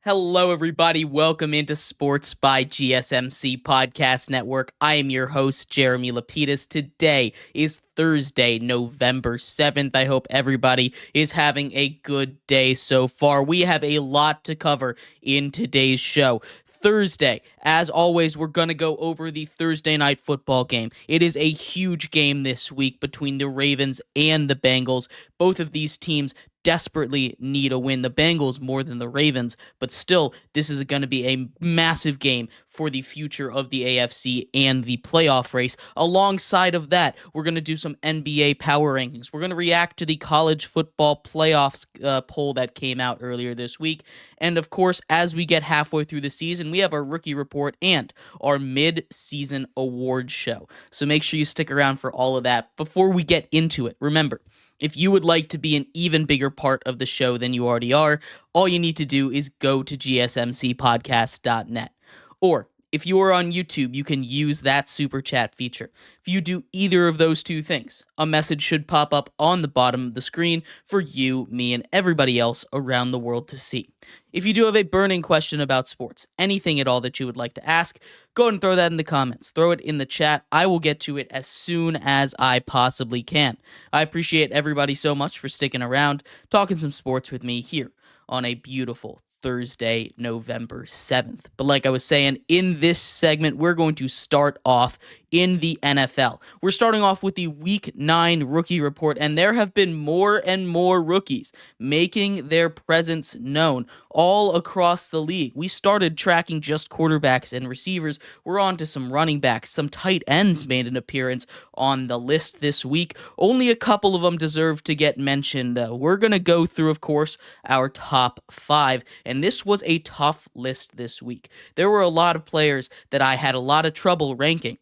Hello, everybody. Welcome into Sports by GSMC Podcast Network. I am your host, Jeremy Lapidus. Today is Thursday, November 7th. I hope everybody is having a good day so far. We have a lot to cover in today's show. Thursday, as always, we're going to go over the Thursday night football game. It is a huge game this week between the Ravens and the Bengals. Both of these teams desperately need a win. The Bengals more than the Ravens, but still, this is going to be a massive game for the future of the AFC and the playoff race. Alongside of that, we're going to do some NBA power rankings. We're going to react to the college football playoffs poll that came out earlier this week. And of course, as we get halfway through the season, we have our rookie report and our mid-season awards show. So make sure you stick around for all of that. Before we get into it, remember, if you would like to be an even bigger part of the show than you already are, all you need to do is go to gsmcpodcast.net. Or if you are on YouTube, you can use that super chat feature. If you do either of those two things, a message should pop up on the bottom of the screen for you, me, and everybody else around the world to see. If you do have a burning question about sports, anything at all that you would like to ask, go ahead and throw that in the comments. Throw it in the chat. I will get to it as soon as I possibly can. I appreciate everybody so much for sticking around, talking some sports with me here on a beautiful Thursday, November 7th. But like I was saying, in this segment, we're going to start off in the NFL. We're starting off with the Week 9 rookie report, and there have been more and more rookies making their presence known all across the league. We started tracking just quarterbacks and receivers. We're on to some running backs. Some tight ends made an appearance on the list this week. Only a couple of them deserve to get mentioned, though. We're going to go through, of course, our top 5, and this was a tough list this week. There were a lot of players that I had a lot of trouble ranking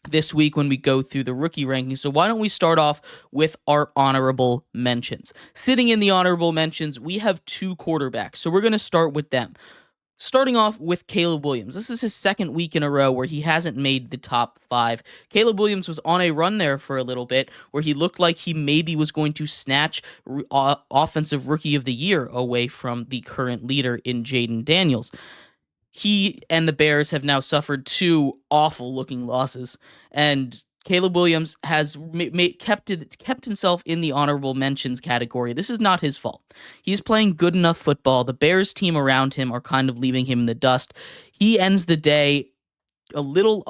this week when we go through the rookie rankings. So why don't we start off with our honorable mentions? Sitting in the honorable mentions, we have 2 quarterbacks. So we're going to start with them. Starting off with Caleb Williams. This is his second week in a row where he hasn't made the top 5. Caleb Williams was on a run there for a little bit where he looked like he maybe was going to snatch Offensive Rookie of the Year away from the current leader in Jaden Daniels. He and the Bears have now suffered 2 awful-looking losses, and Caleb Williams has kept himself in the honorable mentions category. This is not his fault. He's playing good enough football. The Bears team around him are kind of leaving him in the dust. He ends the day a little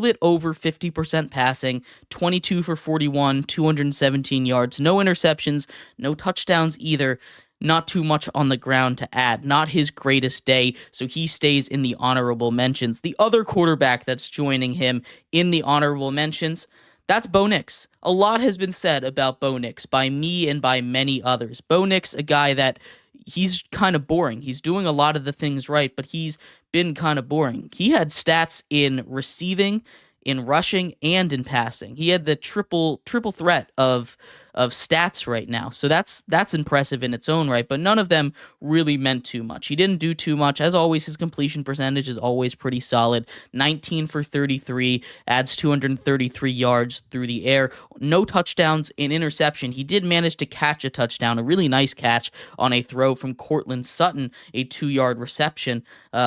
bit over 50% passing, 22 for 41, 217 yards, no interceptions, no touchdowns either. Not too much on the ground to add. Not his greatest day, so he stays in the honorable mentions. The other quarterback that's joining him in the honorable mentions, that's Bo Nix. A lot has been said about Bo Nix by me and by many others. Bo Nix, a guy that he's kind of boring. He's doing a lot of the things right, but he's been kind of boring. He had stats in receiving, in rushing, and in passing. He had the triple threat of stats right now. So that's impressive in its own right, but none of them really meant too much. He didn't do too much. As always, his completion percentage is always pretty solid. 19 for 33, adds 233 yards through the air. No touchdowns in interception. He did manage to catch a touchdown, a really nice catch on a throw from Cortland Sutton, a 2-yard reception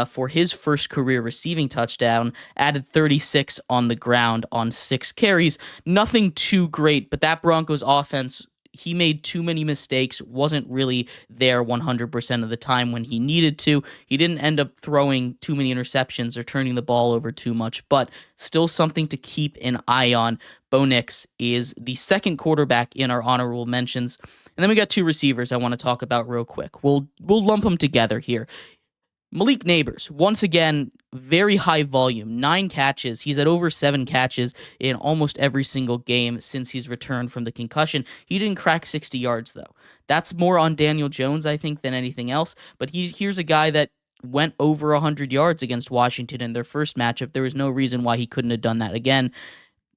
for his first career receiving touchdown. Added 36 on the ground on 6 carries. Nothing too great, but that Broncos offense, he made too many mistakes, wasn't really there 100% of the time when he needed to. He didn't end up throwing too many interceptions or turning the ball over too much, but still something to keep an eye on. Bo Nix is the second quarterback in our honorable mentions. And then we got 2 receivers I want to talk about real quick. We'll lump them together here. Malik Neighbors, once again, very high volume, 9 catches. He's at over 7 catches in almost every single game since he's returned from the concussion. He didn't crack 60 yards, though. That's more on Daniel Jones, I think, than anything else. But here's a guy that went over 100 yards against Washington in their first matchup. There was no reason why he couldn't have done that again.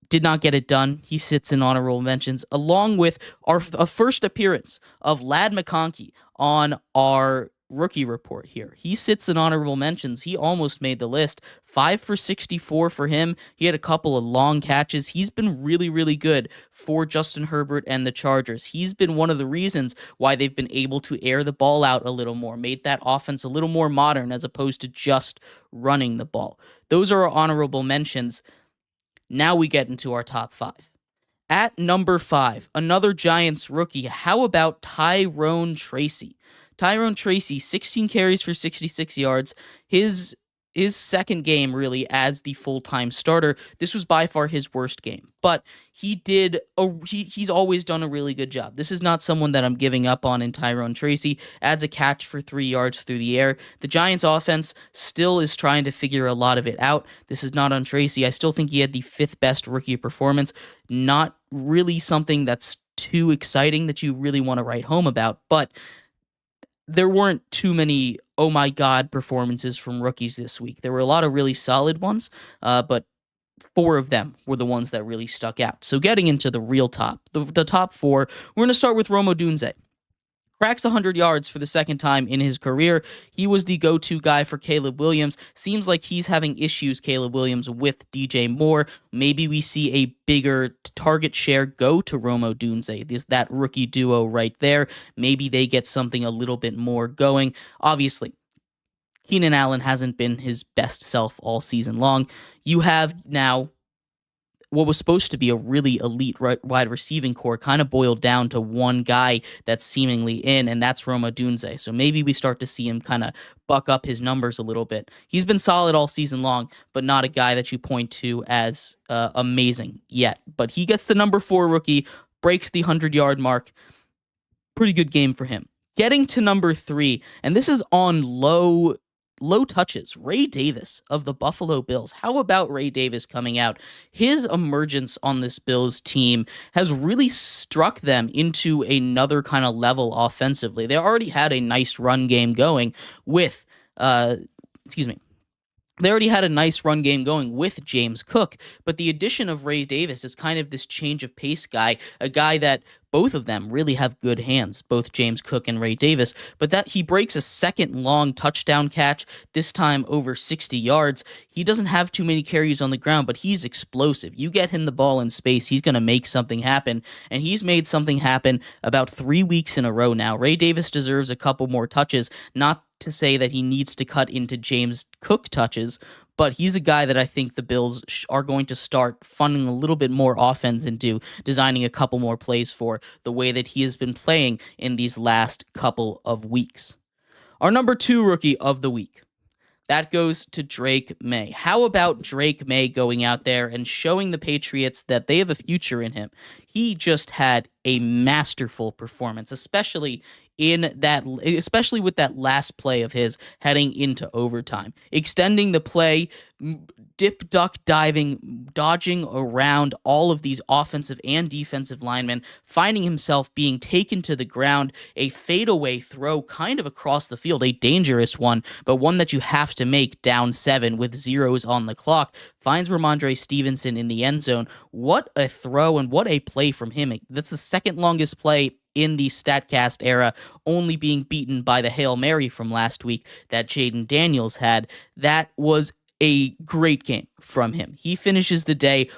Did not get it done. He sits in honorable mentions, along with a first appearance of Ladd McConkey on our rookie report here. He sits in honorable mentions. He almost made the list. 5 for 64 for him. He had a couple of long catches. He's been really, really good for Justin Herbert and the Chargers. He's been one of the reasons why they've been able to air the ball out a little more, made that offense a little more modern as opposed to just running the ball. Those are our honorable mentions. Now we get into our top 5. At number 5, another Giants rookie. How about Tyrone Tracy? Tyrone Tracy, 16 carries for 66 yards. His second game really as the full-time starter. This was by far his worst game, but he's always done a really good job. This is not someone that I'm giving up on in Tyrone Tracy. Adds a catch for 3 yards through the air. The Giants offense still is trying to figure a lot of it out. This is not on Tracy. I still think he had the 5th best rookie performance. Not really something that's too exciting that you really want to write home about, but there weren't too many oh my god performances from rookies this week. There were a lot of really solid ones, but 4 of them were the ones that really stuck out. So getting into the real top, the top 4, we're going to start with Rome Odunze. Cracks 100 yards for the second time in his career. He was the go-to guy for Caleb Williams. Seems like he's having issues, Caleb Williams, with DJ Moore. Maybe we see a bigger target share go to Rome Odunze. There's that rookie duo right there. Maybe they get something a little bit more going. Obviously, Keenan Allen hasn't been his best self all season long. You have now what was supposed to be a really elite wide receiving core kind of boiled down to one guy that's seemingly in, and that's Rome Odunze. So maybe we start to see him kind of buck up his numbers a little bit. He's been solid all season long, but not a guy that you point to as amazing yet. But he gets the number 4 rookie, breaks the 100-yard mark. Pretty good game for him. Getting to number 3, and this is on low touches, Ray Davis of the Buffalo Bills. How about Ray Davis coming out? His emergence on this Bills team has really struck them into another kind of level offensively. They already had a nice run game going with, They already had a nice run game going with James Cook, but the addition of Ray Davis is kind of this change of pace guy, a guy that both of them really have good hands, both James Cook and Ray Davis, but that he breaks a second long touchdown catch, this time over 60 yards. He doesn't have too many carries on the ground, but he's explosive. You get him the ball in space, he's going to make something happen, and he's made something happen about 3 weeks in a row now. Ray Davis deserves a couple more touches, not to say that he needs to cut into James Cook touches, but he's a guy that I think the Bills are going to start funding a little bit more offense into, designing a couple more plays for the way that he has been playing in these last couple of weeks. Our number 2 rookie of the week, that goes to Drake May. How about Drake May going out there and showing the Patriots that they have a future in him? He just had a masterful performance, especially with that last play of his heading into overtime, extending the play, dip, duck, diving, dodging around all of these offensive and defensive linemen, finding himself being taken to the ground, a fadeaway throw kind of across the field, a dangerous one, but one that you have to make down 7 with zeros on the clock, finds Ramondre Stevenson in the end zone. What a throw and what a play from him. That's the second longest play in the StatCast era, only being beaten by the Hail Mary from last week that Jaden Daniels had. That was a great game from him. He finishes the day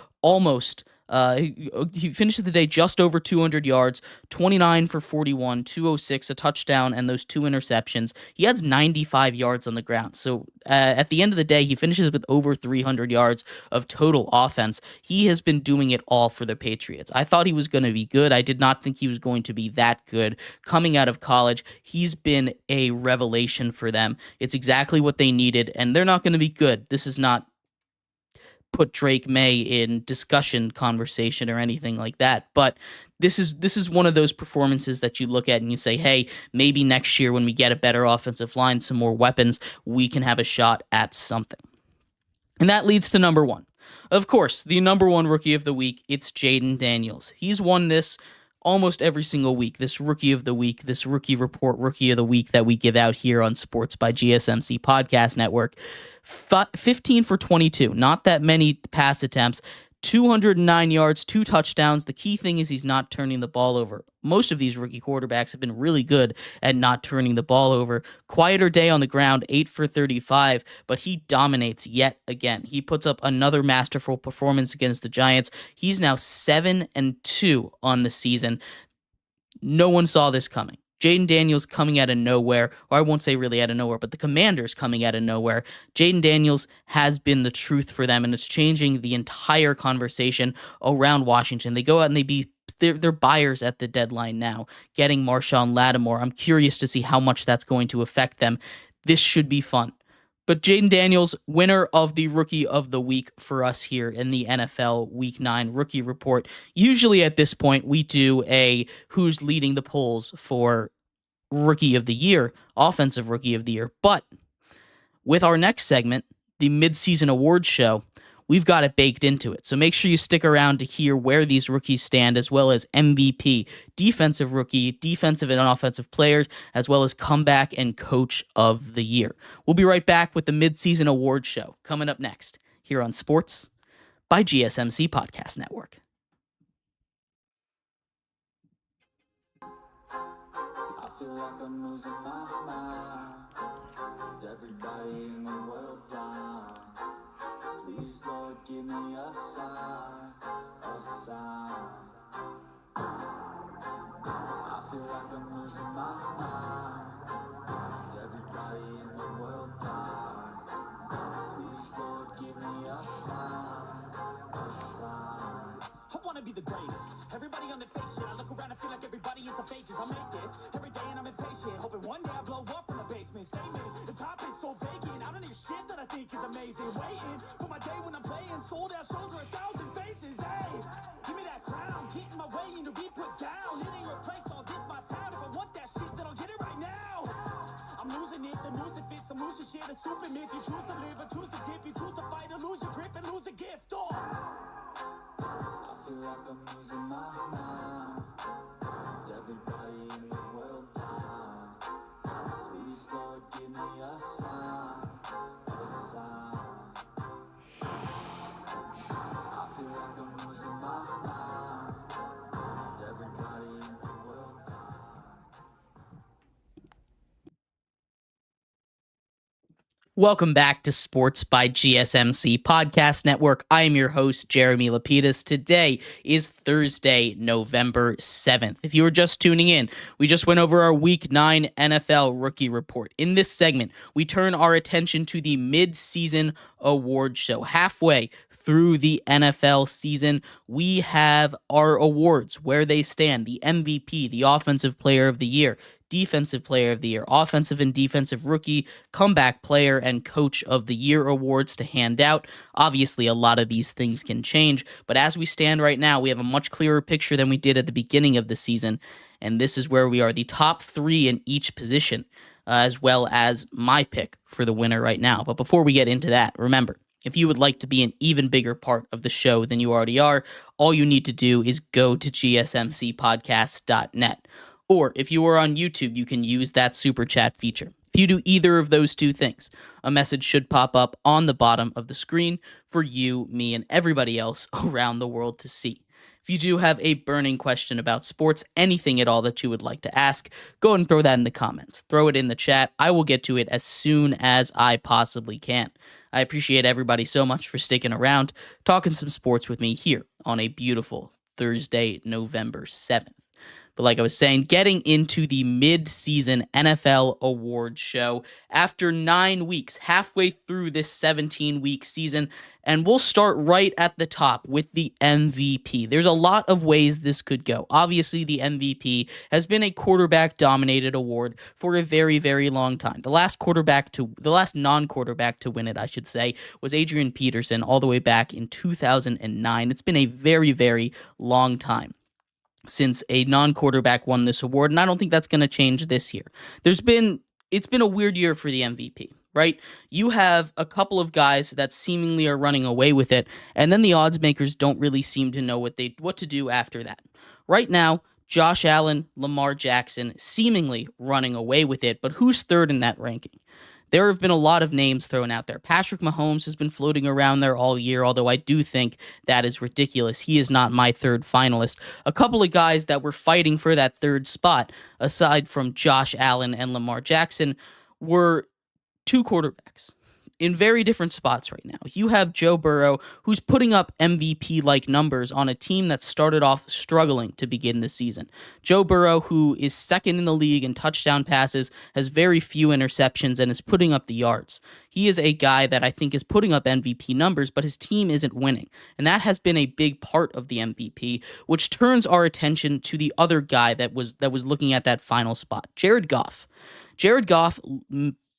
he finishes the day just over 200 yards, 29 for 41, 206, a touchdown, and those 2 interceptions. He has 95 yards on the ground. So at the end of the day, he finishes with over 300 yards of total offense. He has been doing it all for the Patriots. I thought he was going to be good. I did not think he was going to be that good. Coming out of college, he's been a revelation for them. It's exactly what they needed, and they're not going to be good. This is not put Drake May in discussion conversation or anything like that, but this is one of those performances that you look at and you say, hey, maybe next year when we get a better offensive line, some more weapons, we can have a shot at something. And that leads to number 1. Of course, the number 1 rookie of the week, it's Jaden Daniels. He's won this almost every single week, this rookie of the week, this rookie report, rookie of the week that we give out here on Sports by GSMC Podcast Network. 15 for 22, not that many pass attempts, 209 yards, 2 touchdowns. The key thing is he's not turning the ball over. Most of these rookie quarterbacks have been really good at not turning the ball over. Quieter day on the ground, 8 for 35, but he dominates yet again. He puts up another masterful performance against the Giants. He's now 7-2 on the season. No one saw this coming. Jaden Daniels coming out of nowhere, or I won't say really out of nowhere, but the Commanders coming out of nowhere. Jaden Daniels has been the truth for them, and it's changing the entire conversation around Washington. They go out and they're buyers at the deadline now, getting Marshawn Lattimore. I'm curious to see how much that's going to affect them. This should be fun. But Jaden Daniels, winner of the Rookie of the Week for us here in the NFL Week 9 Rookie Report. Usually at this point, we do a who's leading the polls for Rookie of the Year, Offensive Rookie of the Year. But with our next segment, the Midseason Awards Show, we've got it baked into it. So make sure you stick around to hear where these rookies stand, as well as MVP, defensive rookie, defensive and offensive players, as well as comeback and coach of the year. We'll be right back with the Midseason Awards Show coming up next here on Sports by GSMC Podcast Network. I feel like I'm losing my mind. Is everybody in the world blind? Please, Lord, give me a sign, a sign. I feel like I'm losing my mind. Is everybody in the world blind? Please, Lord, give me a sign, a sign. I wanna be the greatest. Everybody on the fake shit. I look around and feel like everybody is the fakest. I make this every day and I'm impatient, hoping one day I blow up from the basement. Statement, the top is so vacant. I don't need shit that I think is amazing. Waiting for my day when I'm playing sold out shows for 1,000 faces. Hey, give me that crown, get in my way and to be put down. It ain't your place, all this my town. If I want that shit, then I'll get it right now. I'm losing it, the news it fits. I'm losing shit, a stupid myth. You choose to live or choose to dip. You choose to fight or lose your grip and lose a gift. Oh, I feel like I'm losing my mind. Is everybody in the world blind? Please, Lord, give me a sign, a sign. I feel like I'm losing my mind. Is everybody in the world blind? Welcome back to Sports by GSMC Podcast Network. I am your host, Jeremy Lapidus. Today is Thursday, November 7th. If you were just tuning in, we just went over our Week 9 NFL Rookie Report. In this segment, we turn our attention to the Mid-Season Awards Show. Halfway through the NFL season, we have our awards, where they stand: the MVP, the Offensive Player of the Year, Defensive Player of the Year, Offensive and Defensive Rookie, Comeback Player, and Coach of the Year awards to hand out. Obviously, a lot of these things can change, but as we stand right now, we have a much clearer picture than we did at the beginning of the season, and this is where we are, the top 3 in each position, as well as my pick for the winner right now. But before we get into that, remember, if you would like to be an even bigger part of the show than you already are, all you need to do is go to gsmcpodcast.net. Or if you are on YouTube, you can use that super chat feature. If you do either of those two things, a message should pop up on the bottom of the screen for you, me, and everybody else around the world to see. If you do have a burning question about sports, anything at all that you would like to ask, go ahead and throw that in the comments. Throw it in the chat. I will get to it as soon as I possibly can. I appreciate everybody so much for sticking around, talking some sports with me here on a beautiful Thursday, November 7th. But like I was saying, getting into the mid-season NFL awards show after 9 weeks, halfway through this 17-week season, and we'll start right at the top with the MVP. There's a lot of ways this could go. Obviously, the MVP has been a quarterback-dominated award for a very, very long time. The last non-quarterback to win it, I should say, was Adrian Peterson all the way back in 2009. It's been a very, very long time since a non-quarterback won this award, and I don't think that's going to change this year. It's been a weird year for the MVP, right? You have a couple of guys that seemingly are running away with it, and then the odds makers don't really seem to know what to do after that. Right now, Josh Allen, Lamar Jackson seemingly running away with it, but who's third in that ranking? There have been a lot of names thrown out there. Patrick Mahomes has been floating around there all year, although I do think that is ridiculous. He is not my third finalist. A couple of guys that were fighting for that third spot, aside from Josh Allen and Lamar Jackson, were two quarterbacks in very different spots right now. You have Joe Burrow, who's putting up MVP-like numbers on a team that started off struggling to begin the season. Joe Burrow, who is second in the league in touchdown passes, has very few interceptions, and is putting up the yards. He is a guy that I think is putting up MVP numbers, but his team isn't winning. And that has been a big part of the MVP, which turns our attention to the other guy that was looking at that final spot, Jared Goff. Jared Goff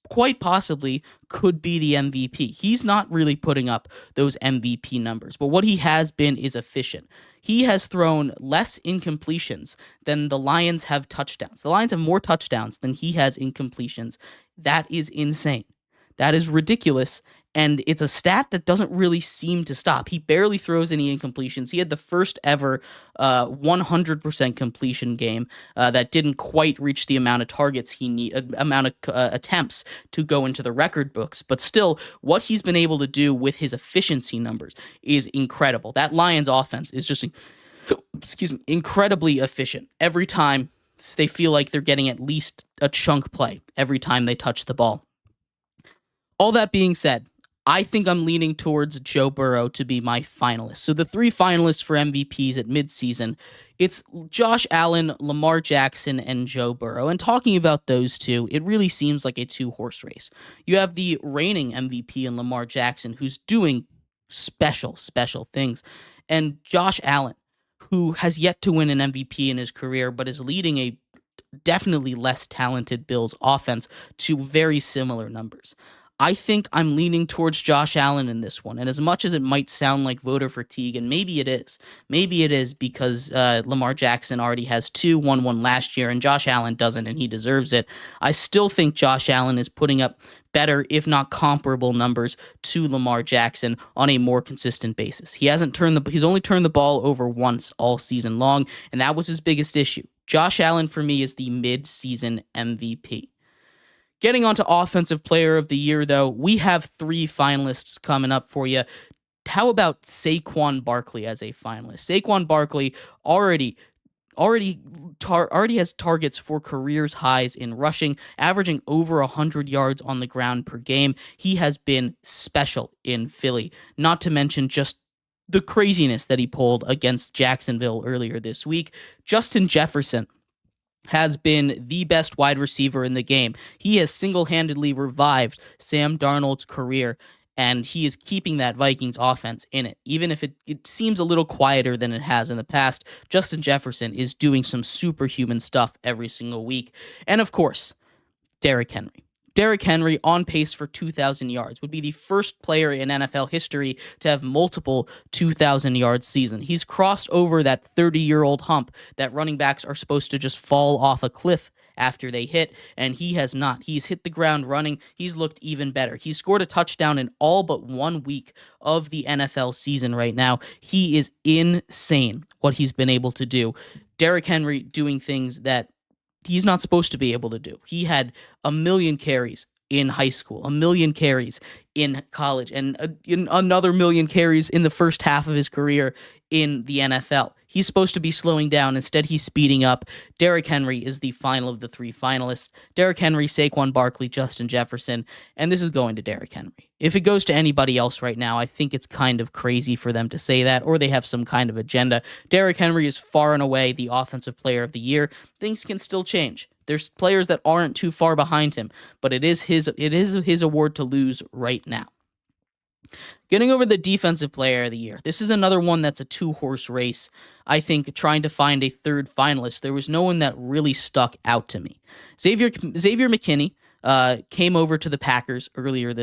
quite possibly could be the MVP. He's not really putting up those MVP numbers, but what he has been is efficient. He has thrown less incompletions than the Lions have touchdowns. The Lions have more touchdowns than he has incompletions. That is insane. That is ridiculous. And it's a stat that doesn't really seem to stop. He barely throws any incompletions. He had the first ever 100% completion game that didn't quite reach the amount of targets he need, amount of attempts to go into the record books. But still, what he's been able to do with his efficiency numbers is incredible. That Lions offense is just, incredibly efficient. Every time they feel like they're getting at least a chunk play every time they touch the ball. All that being said, I think I'm leaning towards Joe Burrow to be my finalist. So the three finalists for MVPs at midseason, it's Josh Allen, Lamar Jackson, and Joe Burrow. And talking about those two, it really seems like a two-horse race. You have the reigning MVP in Lamar Jackson, who's doing special things, and Josh Allen, who has yet to win an MVP in his career, but is leading a definitely less talented Bills offense to very similar numbers. I think I'm leaning towards Josh Allen in this one. And as much as it might sound like voter fatigue, and maybe it is because Lamar Jackson already has two, won one last year, and Josh Allen doesn't, and he deserves it. I still think Josh Allen is putting up better, if not comparable numbers to Lamar Jackson on a more consistent basis. He's only turned the ball over once all season long, and that was his biggest issue. Josh Allen, for me, is the mid-season MVP. Getting on to Offensive Player of the Year, though, we have three finalists coming up for you. How about Saquon Barkley as a finalist? Saquon Barkley already has targets for careers highs in rushing, averaging over 100 yards on the ground per game. He has been special in Philly, not to mention just the craziness that he pulled against Jacksonville earlier this week. Justin Jefferson has been the best wide receiver in the game. He has single-handedly revived Sam Darnold's career, and he is keeping that Vikings offense in it. Even if it seems a little quieter than it has in the past, Justin Jefferson is doing some superhuman stuff every single week. And of course, Derrick Henry. Derrick Henry, on pace for 2,000 yards, would be the first player in NFL history to have multiple 2,000-yard seasons. He's crossed over that 30-year-old hump that running backs are supposed to just fall off a cliff after they hit, and he has not. He's hit the ground running. He's looked even better. He's scored a touchdown in all but 1 week of the NFL season right now. He is insane what he's been able to do. Derrick Henry doing things that he's not supposed to be able to do. He had 1 million carries in high school, 1 million carries in college, and another 1 million carries in the first half of his career in the NFL. He's supposed to be slowing down. Instead, he's speeding up. Derrick Henry is the final of the three finalists. Derrick Henry, Saquon Barkley, Justin Jefferson, and this is going to Derrick Henry. If it goes to anybody else right now, I think it's kind of crazy for them to say that, or they have some kind of agenda. Derrick Henry is far and away the Offensive Player of the Year. Things can still change. There's players that aren't too far behind him, but it is his award to lose right now. Getting over the Defensive Player of the Year. This is another one that's a two-horse race. I think trying to find a third finalist, there was no one that really stuck out to me. Xavier McKinney came over to the Packers earlier in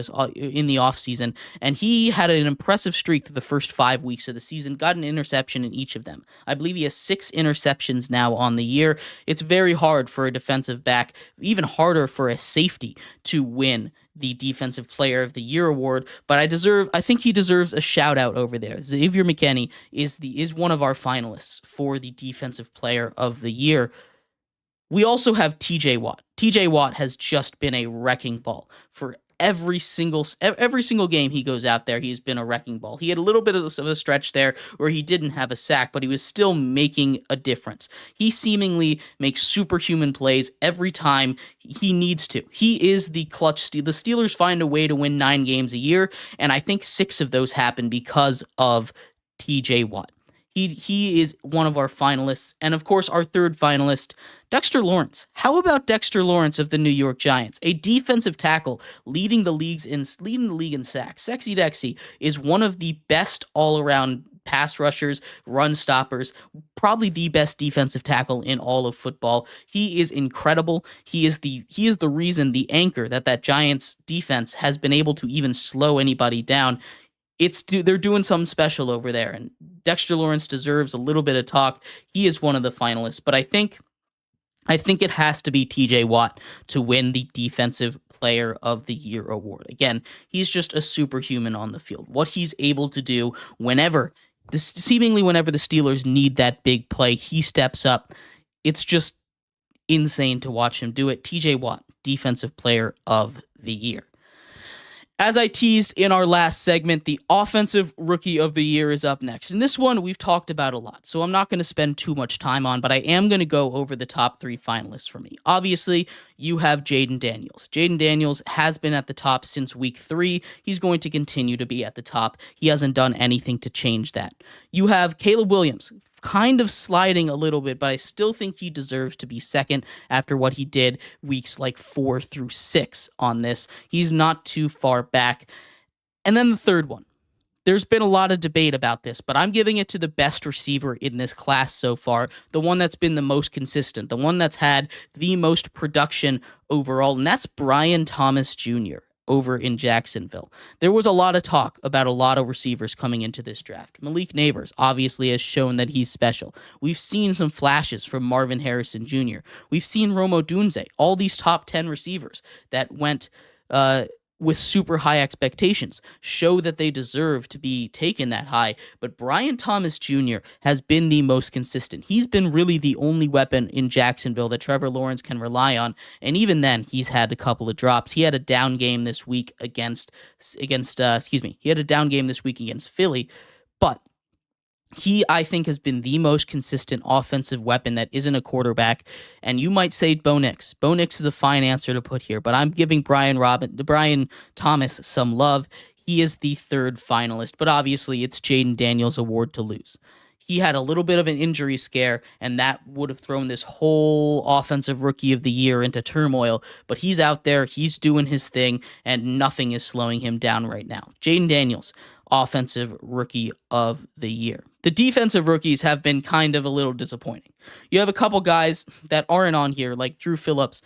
the offseason, and he had an impressive streak through the first 5 weeks of the season, got an interception in each of them. I believe he has 6 interceptions now on the year. It's very hard for a defensive back, even harder for a safety to win the Defensive Player of the Year award, but I think he deserves a shout out over there. Xavier McKinney is one of our finalists for the Defensive Player of the Year. We also have TJ Watt. TJ Watt has just been a wrecking ball for every single game he goes out there. He's been a wrecking ball. He had a little bit of a stretch there where he didn't have a sack, but he was still making a difference. He seemingly makes superhuman plays every time he needs to. He is the clutch. The Steelers find a way to win 9 games a year, and I think 6 of those happen because of TJ Watt. He is one of our finalists, and of course our third finalist, Dexter Lawrence. How about Dexter Lawrence of the New York Giants, a defensive tackle leading the league in sacks? Sexy Dexy is one of the best all-around pass rushers, run stoppers, probably the best defensive tackle in all of football. He is incredible. He is the reason, the anchor that Giants defense has been able to even slow anybody down. They're doing something special over there, and Dexter Lawrence deserves a little bit of talk. He is one of the finalists, but I think it has to be TJ Watt to win the Defensive Player of the Year award. Again, he's just a superhuman on the field. What he's able to do seemingly whenever the Steelers need that big play, he steps up. It's just insane to watch him do it. TJ Watt, Defensive Player of the Year. As I teased in our last segment, the Offensive Rookie of the Year is up next. And this one we've talked about a lot, so I'm not going to spend too much time on, but I am going to go over the top 3 finalists for me. Obviously, you have Jayden Daniels. Jayden Daniels has been at the top since week 3. He's going to continue to be at the top. He hasn't done anything to change that. You have Caleb Williams, kind of sliding a little bit, but I still think he deserves to be second after what he did weeks like 4 through 6 on this. He's not too far back. And then the third one. There's been a lot of debate about this, but I'm giving it to the best receiver in this class so far, the one that's been the most consistent, the one that's had the most production overall, and that's Brian Thomas Jr. over in Jacksonville. There was a lot of talk about a lot of receivers coming into this draft. Malik Neighbors obviously has shown that he's special. We've seen some flashes from Marvin Harrison Jr. We've seen Rome Odunze, all these top 10 receivers that went with super high expectations show that they deserve to be taken that high. But Brian Thomas Jr. has been the most consistent. He's been really the only weapon in Jacksonville that Trevor Lawrence can rely on. And even then, he's had a couple of drops. He had a down game this week against Philly, but he, I think, has been the most consistent offensive weapon that isn't a quarterback. And you might say Bo Nix. Bo Nix is a fine answer to put here, but I'm giving Brian Thomas some love. He is the third finalist, but obviously it's Jayden Daniels' award to lose. He had a little bit of an injury scare, and that would have thrown this whole Offensive Rookie of the Year into turmoil. But he's out there, he's doing his thing, and nothing is slowing him down right now. Jayden Daniels, Offensive Rookie of the Year. The defensive rookies have been kind of a little disappointing. You have a couple guys that aren't on here, like Drew Phillips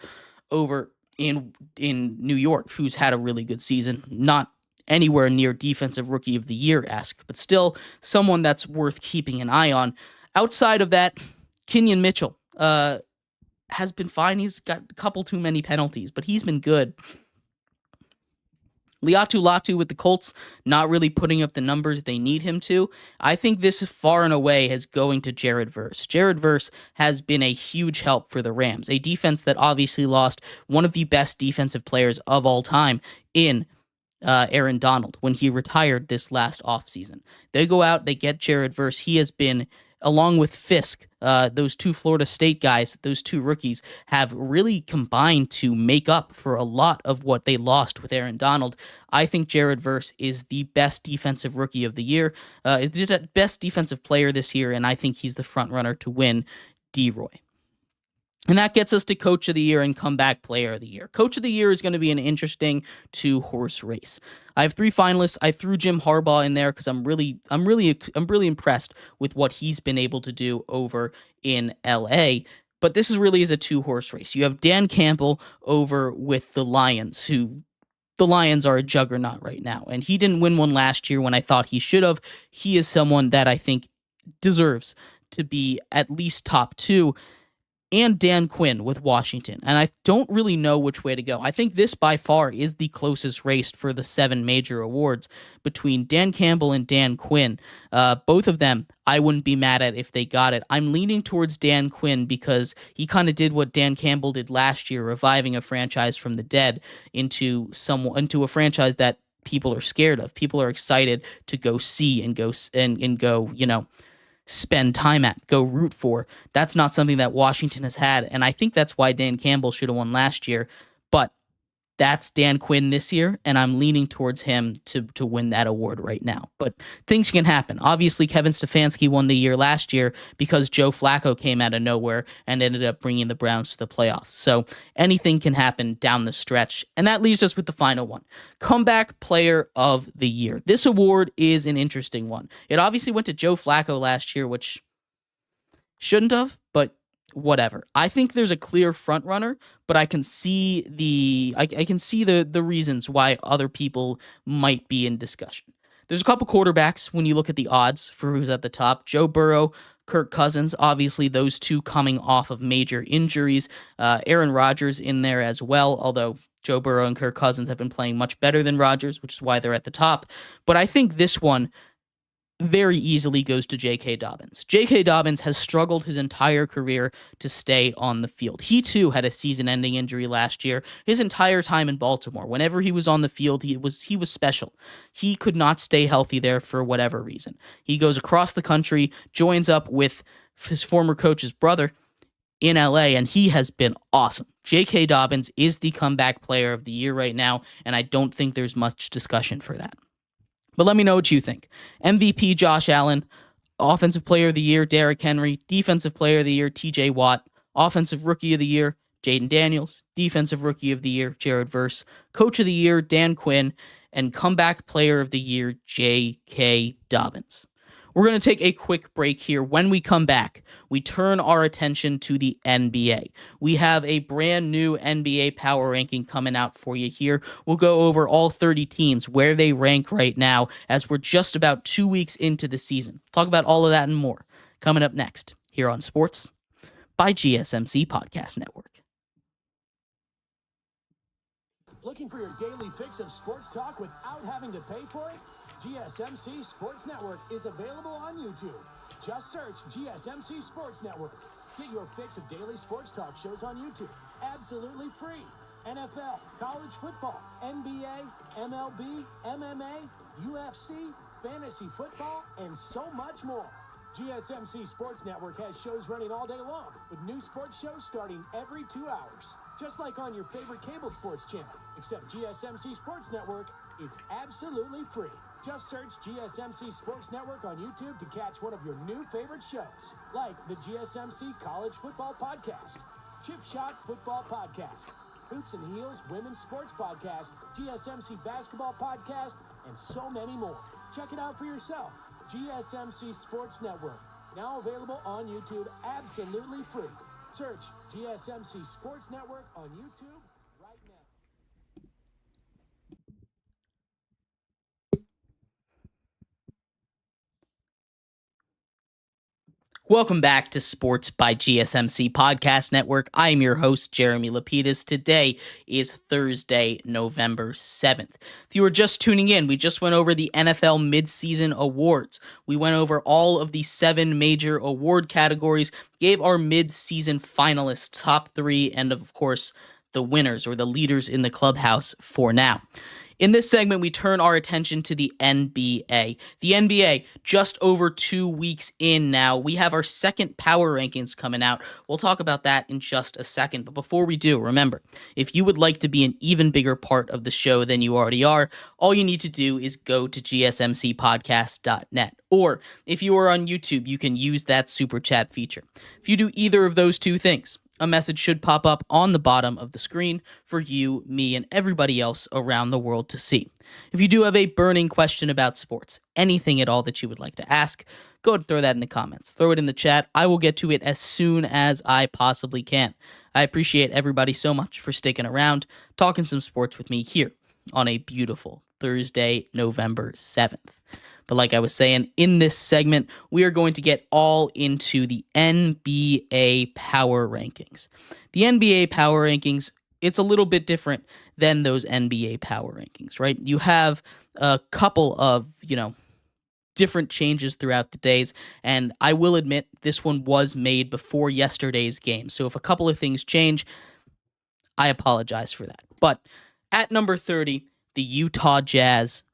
over in New York, who's had a really good season. Not anywhere near Defensive Rookie of the Year-esque, but still someone that's worth keeping an eye on. Outside of that, Kenyon Mitchell has been fine. He's got a couple too many penalties, but he's been good. Liatu Latu with the Colts, not really putting up the numbers they need him to. I think this far and away is going to Jared Verse. Jared Verse has been a huge help for the Rams, a defense that obviously lost one of the best defensive players of all time in Aaron Donald when he retired this last offseason. They go out, they get Jared Verse. He has been, along with Fisk, those two Florida State guys, those two rookies, have really combined to make up for a lot of what they lost with Aaron Donald. I think Jared Verse is the best defensive rookie of the year, best defensive player this year, and I think he's the front runner to win D-Roy. And that gets us to Coach of the Year and Comeback Player of the Year. Coach of the Year is going to be an interesting 2-horse race. I have 3 finalists. I threw Jim Harbaugh in there because I'm really impressed with what he's been able to do over in LA. But this really is a 2-horse race. You have Dan Campbell over with the Lions, who the Lions are a juggernaut right now. And he didn't win one last year when I thought he should have. He is someone that I think deserves to be at least top 2. and Dan Quinn with Washington. And I don't really know which way to go. I think this by far is the closest race for the 7 major awards between Dan Campbell and Dan Quinn. Both of them, I wouldn't be mad at if they got it. I'm leaning towards Dan Quinn because he kind of did what Dan Campbell did last year, reviving a franchise from the dead into a franchise that people are scared of. People are excited to go see and go, spend time at, go root for. That's not something that Washington has had, and I think that's why Dan Campbell should have won last year. But that's Dan Quinn this year, and I'm leaning towards him to win that award right now. But things can happen. Obviously, Kevin Stefanski won the year last year because Joe Flacco came out of nowhere and ended up bringing the Browns to the playoffs. So anything can happen down the stretch. And that leaves us with the final one, Comeback Player of the Year. This award is an interesting one. It obviously went to Joe Flacco last year, which shouldn't have, but whatever. I think there's a clear front runner, but I can see the reasons why other people might be in discussion. There's a couple quarterbacks when you look at the odds for who's at the top. Joe Burrow, Kirk Cousins, obviously those two coming off of major injuries. Aaron Rodgers in there as well, although Joe Burrow and Kirk Cousins have been playing much better than Rodgers, which is why they're at the top. But I think this one very easily goes to J.K. Dobbins. J.K. Dobbins has struggled his entire career to stay on the field. He too had a season-ending injury last year. His entire time in Baltimore, whenever he was on the field, he was special. He could not stay healthy there for whatever reason. He goes across the country, joins up with his former coach's brother in LA, and he has been awesome. J.K. Dobbins is the comeback player of the year right now, and I don't think there's much discussion for that. But let me know what you think. MVP Josh Allen, Offensive Player of the Year Derrick Henry, Defensive Player of the Year TJ Watt, Offensive Rookie of the Year Jaden Daniels, Defensive Rookie of the Year Jared Verse, Coach of the Year Dan Quinn, and Comeback Player of the Year J.K. Dobbins. We're going to take a quick break here. When we come back, we turn our attention to the NBA. We have a brand new NBA power ranking coming out for you here. We'll go over all 30 teams, where they rank right now, as we're just about 2 weeks into the season. Talk about all of that and more coming up next here on Sports by GSMC Podcast Network. Looking for your daily fix of sports talk without having to pay for it? GSMC Sports Network is available on YouTube. Just search GSMC Sports Network. Get your fix of daily sports talk shows on YouTube. Absolutely free. NFL, college football, NBA, MLB, MMA, UFC, fantasy football, and so much more. GSMC Sports Network has shows running all day long, with new sports shows starting every 2 hours. Just like on your favorite cable sports channel, except GSMC Sports Network is absolutely free. Just search GSMC Sports Network on YouTube to catch one of your new favorite shows, like the GSMC College Football Podcast, Chip Shot Football Podcast, Hoops and Heels Women's Sports Podcast, GSMC Basketball Podcast, and so many more. Check it out for yourself. GSMC Sports Network, now available on YouTube absolutely free. Search GSMC Sports Network on YouTube right now. Welcome back to Sports by GSMC Podcast Network. I am your host, Jeremy Lapidus. Today is Thursday, November 7th. If you were just tuning in, we just went over the NFL midseason awards. We went over all of the 7 major award categories, gave our midseason finalists top 3, and of course, the winners or the leaders in the clubhouse for now. In this segment, we turn our attention to the NBA. The NBA, just over 2 weeks in now, we have our second power rankings coming out. We'll talk about that in just a second. But before we do, remember, if you would like to be an even bigger part of the show than you already are, all you need to do is go to gsmcpodcast.net. Or if you are on YouTube, you can use that super chat feature. If you do either of those two things, a message should pop up on the bottom of the screen for you, me, and everybody else around the world to see. If you do have a burning question about sports, anything at all that you would like to ask, go ahead and throw that in the comments. Throw it in the chat. I will get to it as soon as I possibly can. I appreciate everybody so much for sticking around, talking some sports with me here on a beautiful Thursday, November 7th. But like I was saying, in this segment, we are going to get all into the NBA power rankings. The NBA power rankings, it's a little bit different than those NBA power rankings, right? You have a couple of, different changes throughout the days, and I will admit this one was made before yesterday's game. So if a couple of things change, I apologize for that. But at number 30, the Utah Jazz,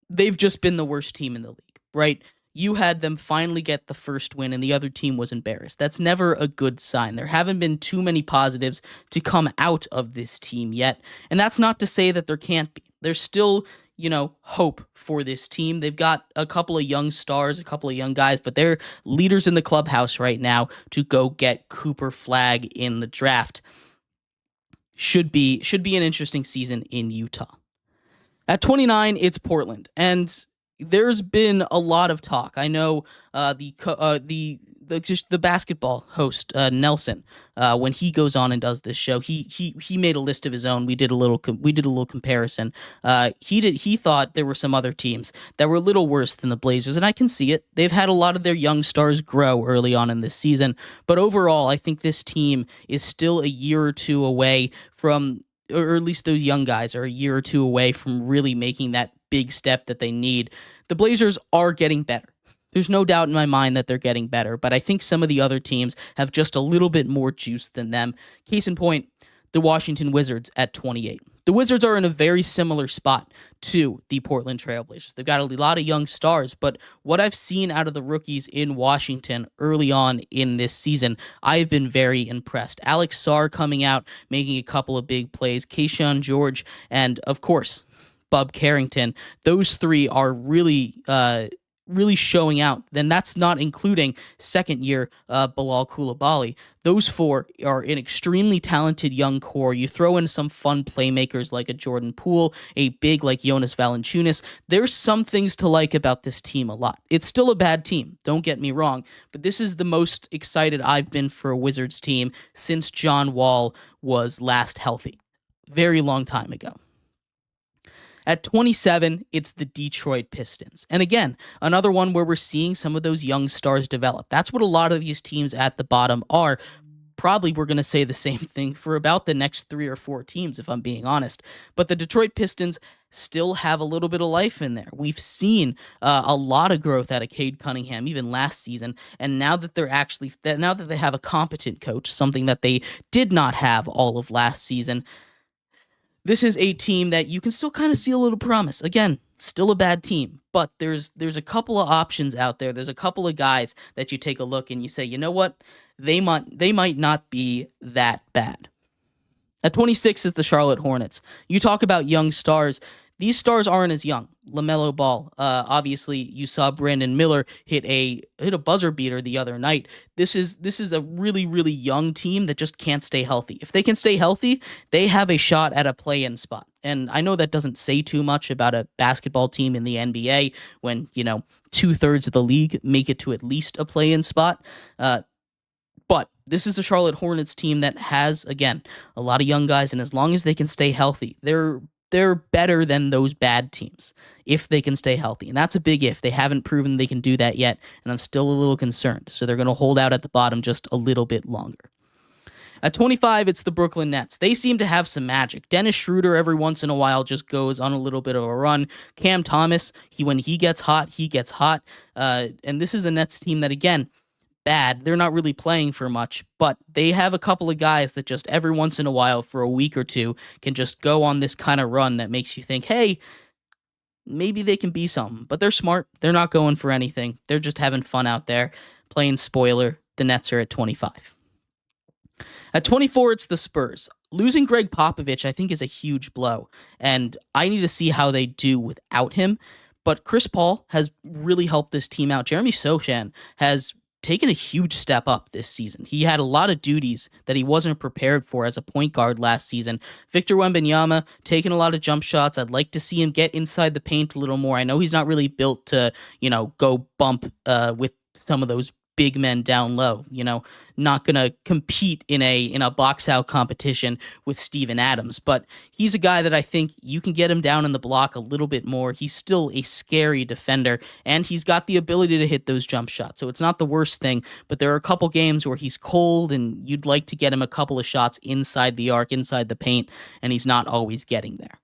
they've just been the worst team in the league, right? You had them finally get the first win and the other team was embarrassed. That's never a good sign. There haven't been too many positives to come out of this team yet. And that's not to say that there can't be. There's still, hope for this team. They've got a couple of young stars, a couple of young guys, but they're leaders in the clubhouse right now to go get Cooper Flag in the draft. Should be an interesting season in Utah. At 29, it's Portland, and there's been a lot of talk. I know the basketball host Nelson, when he goes on and does this show, he made a list of his own. We did a little comparison. He thought there were some other teams that were a little worse than the Blazers, and I can see it. They've had a lot of their young stars grow early on in this season, but overall, I think this team is still a year or two away from, or at least those young guys are a year or two away from really making that big step that they need. The Blazers are getting better. There's no doubt in my mind that they're getting better, but I think some of the other teams have just a little bit more juice than them. Case in point, the Washington Wizards at 28. The Wizards are in a very similar spot to the Portland Trail Blazers. They've got a lot of young stars, but what I've seen out of the rookies in Washington early on in this season, I've been very impressed. Alex Sarr coming out, making a couple of big plays, Keyshawn George, and of course, Bub Carrington. Those three are really showing out. Then that's not including second-year Bilal Coulibaly. Those four are an extremely talented young core. You throw in some fun playmakers like a Jordan Poole, a big like Jonas Valanciunas. There's some things to like about this team a lot. It's still a bad team, don't get me wrong, but this is the most excited I've been for a Wizards team since John Wall was last healthy. Very long time ago. At 27, it's the Detroit Pistons. And again, another one where we're seeing some of those young stars develop. That's what a lot of these teams at the bottom are. Probably we're going to say the same thing for about the next 3 or 4 teams, if I'm being honest. But the Detroit Pistons still have a little bit of life in there. We've seen a lot of growth out of Cade Cunningham, even last season. And now that they have a competent coach, something that they did not have all of last season, this is a team that you can still kind of see a little promise. Again, still a bad team, but there's a couple of options out there. There's a couple of guys that you take a look and you say, you know what? They might not be that bad. At 26 is the Charlotte Hornets. You talk about young stars. These stars aren't as young. LaMelo Ball, obviously, you saw Brandon Miller hit a buzzer beater the other night. This is a really, really young team that just can't stay healthy. If they can stay healthy, they have a shot at a play-in spot. And I know that doesn't say too much about a basketball team in the NBA when, 2/3 of the league make it to at least a play-in spot. But this is a Charlotte Hornets team that has, again, a lot of young guys, and as long as they can stay healthy, they're better than those bad teams if they can stay healthy. And that's a big if. They haven't proven they can do that yet, and I'm still a little concerned. So they're going to hold out at the bottom just a little bit longer. At 25, it's the Brooklyn Nets. They seem to have some magic. Dennis Schroeder every once in a while just goes on a little bit of a run. Cam Thomas, when he gets hot, he gets hot. And this is a Nets team that, again, bad. They're not really playing for much, but they have a couple of guys that just every once in a while for a week or two can just go on this kind of run that makes you think, hey, maybe they can be something. But they're smart. They're not going for anything. They're just having fun out there, playing spoiler. The Nets are at 25. At 24, it's the Spurs. Losing Greg Popovich, I think, is a huge blow, and I need to see how they do without him. But Chris Paul has really helped this team out. Jeremy Sochan has taken a huge step up this season. He had a lot of duties that he wasn't prepared for as a point guard last season. Victor Wembanyama taking a lot of jump shots. I'd like to see him get inside the paint a little more. I know he's not really built to, go bump with some of those big men down low, not going to compete in a box out competition with Steven Adams, but he's a guy that I think you can get him down in the block a little bit more. He's still a scary defender, and he's got the ability to hit those jump shots. So it's not the worst thing, but there are a couple games where he's cold and you'd like to get him a couple of shots inside the arc, inside the paint, and he's not always getting there.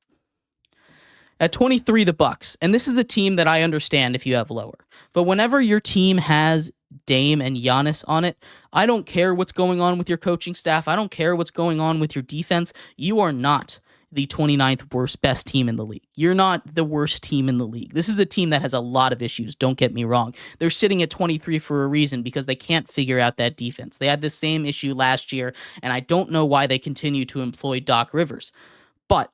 At 23, the Bucks, and this is a team that I understand if you have lower, but whenever your team has Dame and Giannis on it, I don't care what's going on with your coaching staff. I don't care what's going on with your defense. You are not the 29th best team in the league. You're not the worst team in the league. This is a team that has a lot of issues, don't get me wrong. They're sitting at 23 for a reason because they can't figure out that defense. They had the same issue last year, and I don't know why they continue to employ Doc Rivers. But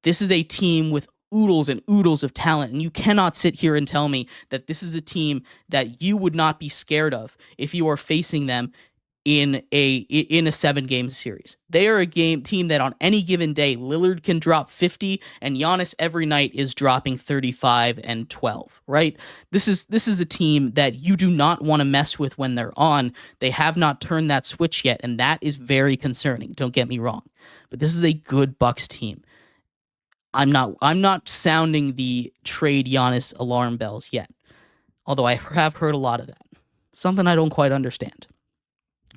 this is a team with oodles and oodles of talent, and you cannot sit here and tell me that this is a team that you would not be scared of if you are facing them in a 7-game series. They are a team that on any given day, Lillard can drop 50, and Giannis every night is dropping 35 and 12, right? This is a team that you do not want to mess with when they're on. They have not turned that switch yet, and that is very concerning. Don't get me wrong, but this is a good Bucks team. I'm not sounding the trade Giannis alarm bells yet, although I have heard a lot of that. Something I don't quite understand.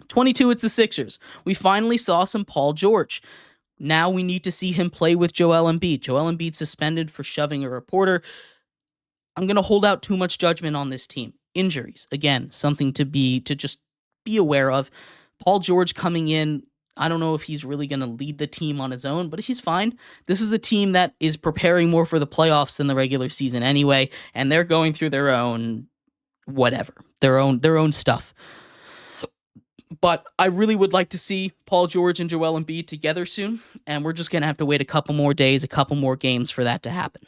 22, it's the Sixers. We finally saw some Paul George. Now we need to see him play with Joel Embiid. Joel Embiid suspended for shoving a reporter. I'm going to hold out too much judgment on this team. Injuries, again, something to just be aware of. Paul George coming in, I don't know if he's really going to lead the team on his own, but he's fine. This is a team that is preparing more for the playoffs than the regular season anyway, and they're going through their own whatever, their own stuff. But I really would like to see Paul George and Joel Embiid together soon, and we're just going to have to wait a couple more days, a couple more games for that to happen.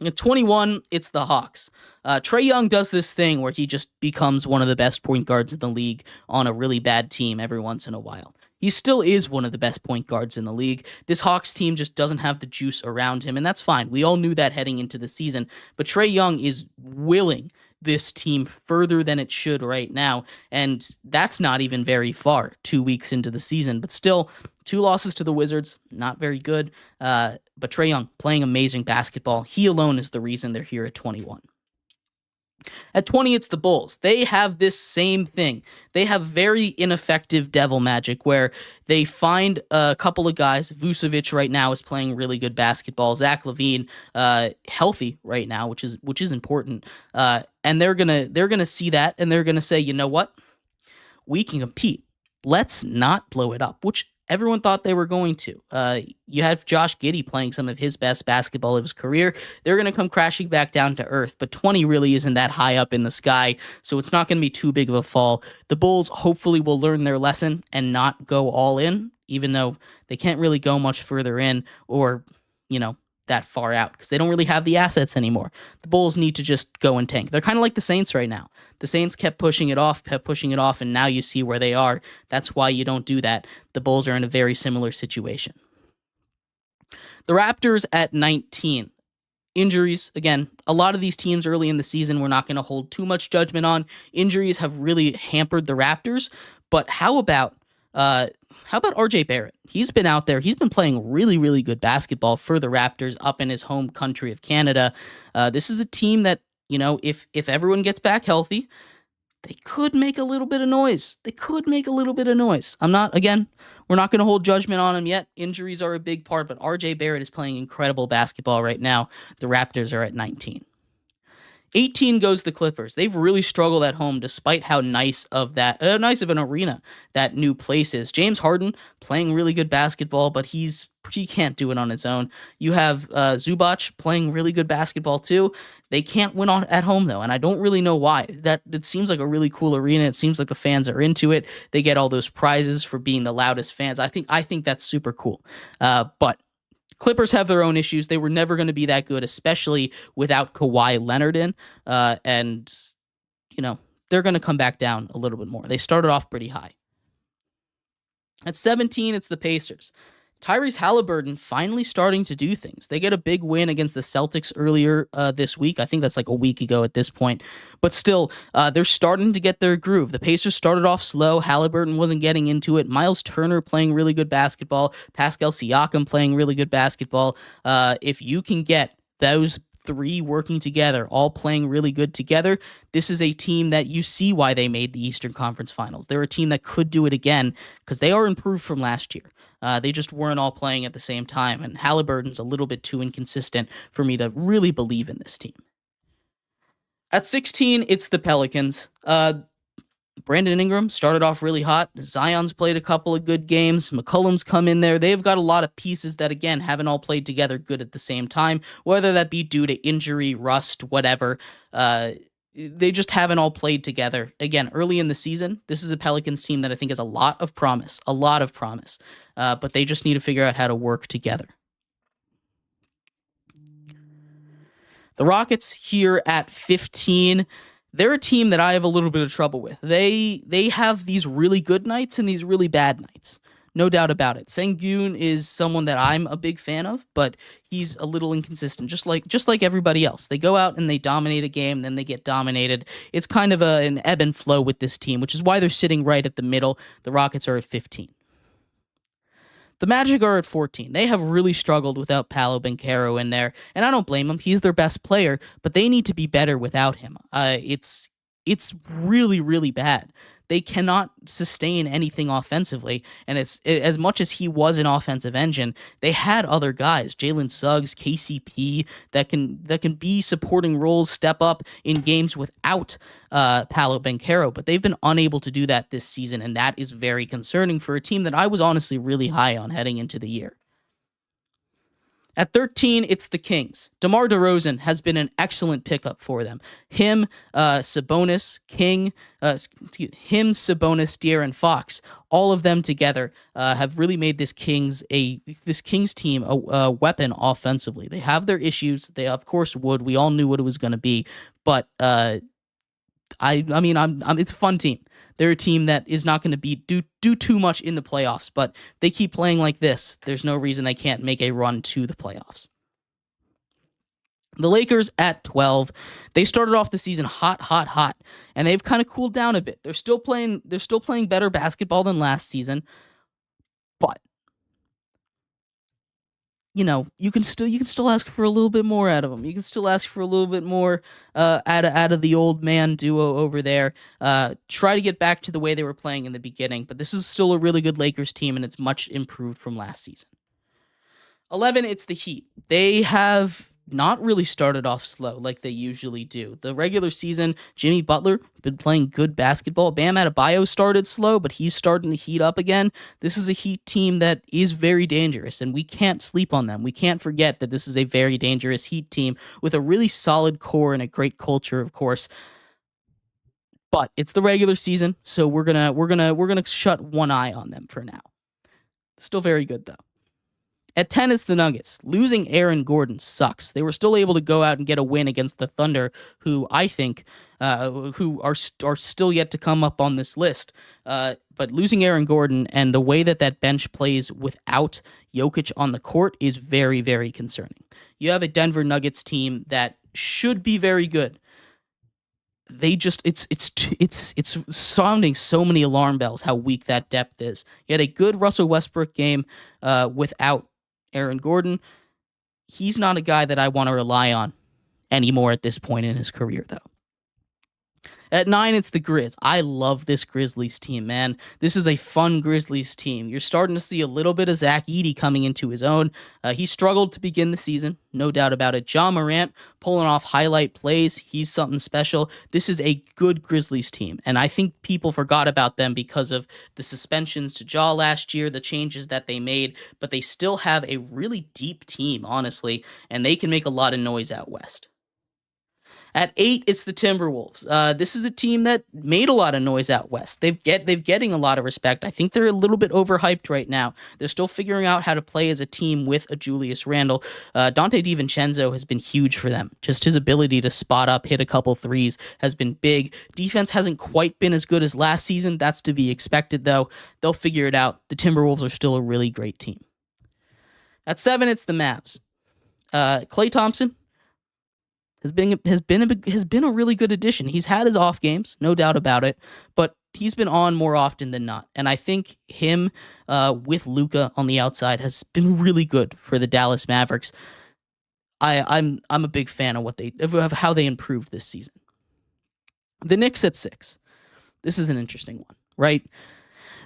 At 21, it's the Hawks. Trae Young does this thing where he just becomes one of the best point guards in the league on a really bad team every once in a while. He still is one of the best point guards in the league. This Hawks team just doesn't have the juice around him, and that's fine. We all knew that heading into the season, but Trae Young is willing this team further than it should right now, and that's not even very far 2 weeks into the season, but still 2 losses to the Wizards, not very good, but Trae Young playing amazing basketball. He alone is the reason they're here at 21. At 20, it's the Bulls. They have this same thing. They have very ineffective devil magic where they find a couple of guys. Vucevic right now is playing really good basketball. Zach LaVine healthy right now, which is important. And they're gonna see that and they're gonna say, you know what, we can compete. Let's not blow it up, which everyone thought they were going to. You have Josh Giddey playing some of his best basketball of his career. They're going to come crashing back down to earth, but 20 really isn't that high up in the sky, so it's not going to be too big of a fall. The Bulls hopefully will learn their lesson and not go all in, even though they can't really go much further in or, that far out because they don't really have the assets anymore. The Bulls need to just go and tank. They're kind of like the Saints right now. The Saints kept pushing it off, and now you see where they are. That's why you don't do that. The Bulls are in a very similar situation. The Raptors at 19. Injuries, again, a lot of these teams early in the season we're not going to hold too much judgment on. Injuries have really hampered the Raptors, but how about RJ Barrett? He's been out there. He's been playing really, really good basketball for the Raptors up in his home country of Canada. This is a team that, if everyone gets back healthy, they could make a little bit of noise. We're not going to hold judgment on him yet. Injuries are a big part, but RJ Barrett is playing incredible basketball right now. The Raptors are at 19. 18 goes the Clippers. They've really struggled at home despite how nice of an arena that new place is. James Harden playing really good basketball, but he can't do it on his own. You have Zubac playing really good basketball too. They can't win at home though, and I don't really know why. It seems like a really cool arena. It seems like the fans are into it. They get all those prizes for being the loudest fans. I think that's super cool. But Clippers have their own issues. They were never going to be that good, especially without Kawhi Leonard in. And they're going to come back down a little bit more. They started off pretty high. At 17, it's the Pacers. Tyrese Halliburton finally starting to do things. They get a big win against the Celtics earlier this week. I think that's like a week ago at this point. But still, they're starting to get their groove. The Pacers started off slow. Halliburton wasn't getting into it. Miles Turner playing really good basketball. Pascal Siakam playing really good basketball. If you can get those three working together, all playing really good together, this is a team that you see why they made the Eastern Conference Finals. They're a team that could do it again because they are improved from last year. They just weren't all playing at the same time, and Halliburton's a little bit too inconsistent for me to really believe in this team. At 16, it's the Pelicans. Brandon Ingram started off really hot. Zion's played a couple of good games. McCollum's come in there. They've got a lot of pieces that, again, haven't all played together good at the same time, whether that be due to injury, rust, whatever. They just haven't all played together. Again, early in the season, this is a Pelicans team that I think has a lot of promise, but they just need to figure out how to work together. The Rockets here at 15, they're a team that I have a little bit of trouble with. They have these really good nights and these really bad nights. No doubt about it. Sengun is someone that I'm a big fan of, but he's a little inconsistent, just like everybody else. They go out and they dominate a game, then they get dominated. It's kind of an ebb and flow with this team, which is why they're sitting right at the middle. The Rockets are at 15. The Magic are at 14. They have really struggled without Paolo Banchero in there, and I don't blame them. He's their best player, but they need to be better without him. It's really, really bad. They cannot sustain anything offensively, and as much as he was an offensive engine, they had other guys, Jalen Suggs, KCP, that can be supporting roles, step up in games without Paolo Banchero, but they've been unable to do that this season, and that is very concerning for a team that I was honestly really high on heading into the year. At 13, it's the Kings. DeMar DeRozan has been an excellent pickup for them. Sabonis, De'Aaron Fox, all of them together have really made this Kings team a weapon offensively. They have their issues. They of course would. We all knew what it was going to be, but it's a fun team. They're a team that is not going to do too much in the playoffs, but they keep playing like this. There's no reason they can't make a run to the playoffs. The Lakers at 12. They started off the season hot, and they've kind of cooled down a bit. They're still playing better basketball than last season, but you can still ask for a little bit more out of them. You can still ask for a little bit more out of the old man duo over there. Try to get back to the way they were playing in the beginning, but this is still a really good Lakers team, and it's much improved from last season. 11, it's the Heat. They have not really started off slow like they usually do. The regular season, Jimmy Butler been playing good basketball. Bam Adebayo started slow, but he's starting to heat up again. This is a Heat team that is very dangerous, and we can't sleep on them. We can't forget that this is a very dangerous Heat team with a really solid core and a great culture, of course. But it's the regular season, so we're gonna shut one eye on them for now. Still very good though. At 10 is the Nuggets. Losing Aaron Gordon sucks. They were still able to go out and get a win against the Thunder, who I think who are still yet to come up on this list. But losing Aaron Gordon and the way that bench plays without Jokic on the court is very, very concerning. You have a Denver Nuggets team that should be very good. They just it's sounding so many alarm bells how weak that depth is. You had a good Russell Westbrook game without Aaron Gordon. He's not a guy that I want to rely on anymore at this point in his career, though. At 9, it's the Grizz. I love this Grizzlies team, man. This is a fun Grizzlies team. You're starting to see a little bit of Zach Edey coming into his own. He struggled to begin the season, no doubt about it. Ja Morant pulling off highlight plays. He's something special. This is a good Grizzlies team, and I think people forgot about them because of the suspensions to Ja last year, the changes that they made, but they still have a really deep team, honestly, and they can make a lot of noise out west. At 8, it's the Timberwolves. This is a team that made a lot of noise out west. They've getting a lot of respect. I think they're a little bit overhyped right now. They're still figuring out how to play as a team with a Julius Randle. Dante DiVincenzo has been huge for them. Just his ability to spot up, hit a couple threes has been big. Defense hasn't quite been as good as last season. That's to be expected, though. They'll figure it out. The Timberwolves are still a really great team. At 7, it's the Mavs. Klay Thompson has been a really good addition. He's had his off games, no doubt about it, but he's been on more often than not. And I think him with Luka on the outside has been really good for the Dallas Mavericks. I'm a big fan of how they improved this season. The Knicks at 6. This is an interesting one, right?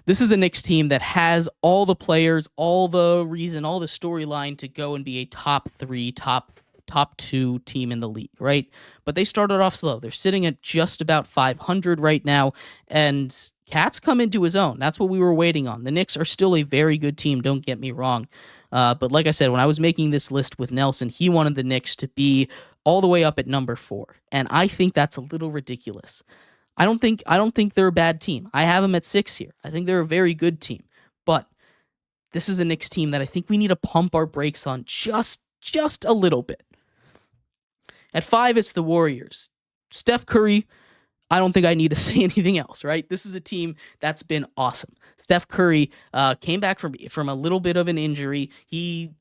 This is a Knicks team that has all the players, all the reason, all the storyline to go and be a top 3, top 2 team in the league, right? But they started off slow. They're sitting at just about 500 right now, and Cat's come into his own. That's what we were waiting on. The Knicks are still a very good team, don't get me wrong. But like I said, when I was making this list with Nelson, he wanted the Knicks to be all the way up at number 4, and I think that's a little ridiculous. I don't think they're a bad team. I have them at 6 here. I think they're a very good team. But this is a Knicks team that I think we need to pump our brakes on just a little bit. At 5, it's the Warriors. Steph Curry, I don't think I need to say anything else, right? This is a team that's been awesome. Steph Curry came back from a little bit of an injury. He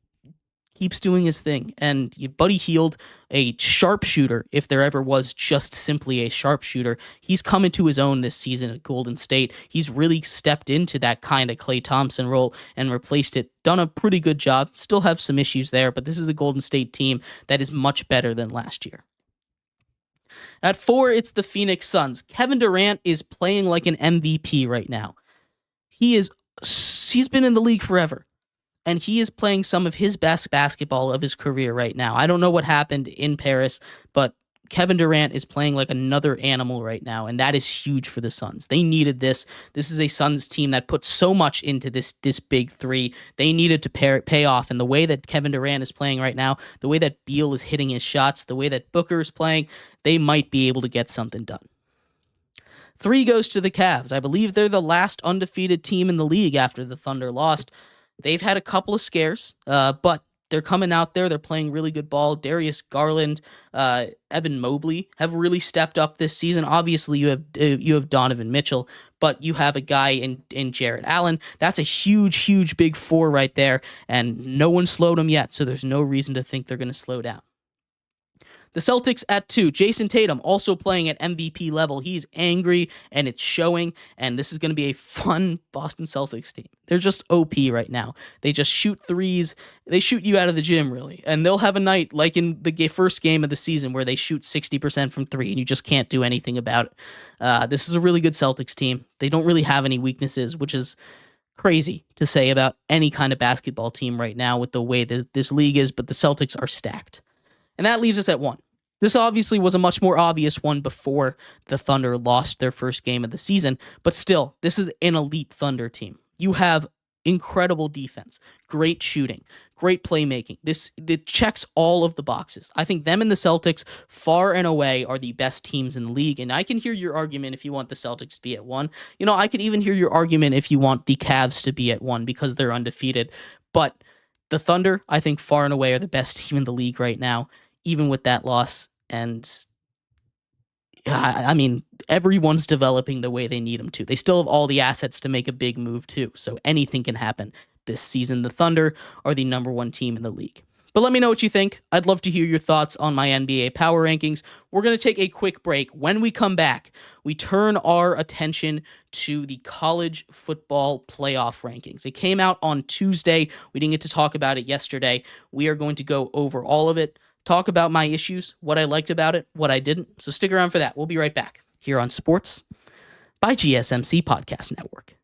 keeps doing his thing, and Buddy Hield, a sharpshooter, if there ever was just simply a sharpshooter, he's come into his own this season at Golden State. He's really stepped into that kind of Klay Thompson role and replaced it. Done a pretty good job. Still have some issues there, but this is a Golden State team that is much better than last year. At 4, it's the Phoenix Suns. Kevin Durant is playing like an MVP right now. He's been in the league forever, and he is playing some of his best basketball of his career right now. I don't know what happened in Paris, but Kevin Durant is playing like another animal right now, and that is huge for the Suns. They needed this. This is a Suns team that put so much into this big 3. They needed to pay off, and the way that Kevin Durant is playing right now, the way that Beal is hitting his shots, the way that Booker is playing, they might be able to get something done. 3 goes to the Cavs. I believe they're the last undefeated team in the league after the Thunder lost. They've had a couple of scares, but they're coming out there. They're playing really good ball. Darius Garland, Evan Mobley have really stepped up this season. Obviously, you have Donovan Mitchell, but you have a guy in Jarrett Allen. That's a huge big 4 right there, and no one slowed them yet, so there's no reason to think they're going to slow down. The Celtics at 2. Jason Tatum also playing at MVP level. He's angry, and it's showing, and this is going to be a fun Boston Celtics team. They're just OP right now. They just shoot threes. They shoot you out of the gym, really. And they'll have a night like in the first game of the season where they shoot 60% from 3, and you just can't do anything about it. This is a really good Celtics team. They don't really have any weaknesses, which is crazy to say about any kind of basketball team right now with the way that this league is, but the Celtics are stacked. And that leaves us at 1. This obviously was a much more obvious one before the Thunder lost their first game of the season, but still, this is an elite Thunder team. You have incredible defense, great shooting, great playmaking. It checks all of the boxes. I think them and the Celtics far and away are the best teams in the league, and I can hear your argument if you want the Celtics to be at 1. I could even hear your argument if you want the Cavs to be at 1 because they're undefeated, but the Thunder, I think, far and away are the best team in the league right now, even with that loss. And I mean, everyone's developing the way they need them to. They still have all the assets to make a big move too, so anything can happen this season. The Thunder are the number 1 team in the league. But let me know what you think. I'd love to hear your thoughts on my NBA power rankings. We're going to take a quick break. When we come back, we turn our attention to the college football playoff rankings. It came out on Tuesday. We didn't get to talk about it yesterday. We are going to go over all of it, talk about my issues, what I liked about it, what I didn't. So stick around for that. We'll be right back here on Sports by GSMC Podcast Network.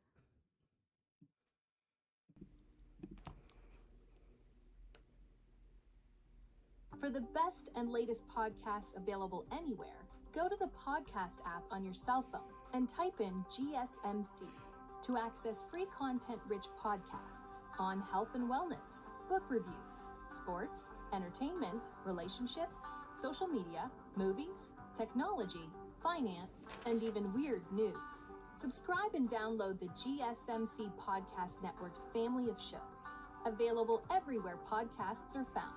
For the best and latest podcasts available anywhere, go to the podcast app on your cell phone and type in GSMC to access free content-rich podcasts on health and wellness, book reviews, sports, entertainment, relationships, social media, movies, technology, finance, and even weird news. Subscribe and download the GSMC Podcast Network's family of shows, available everywhere podcasts are found.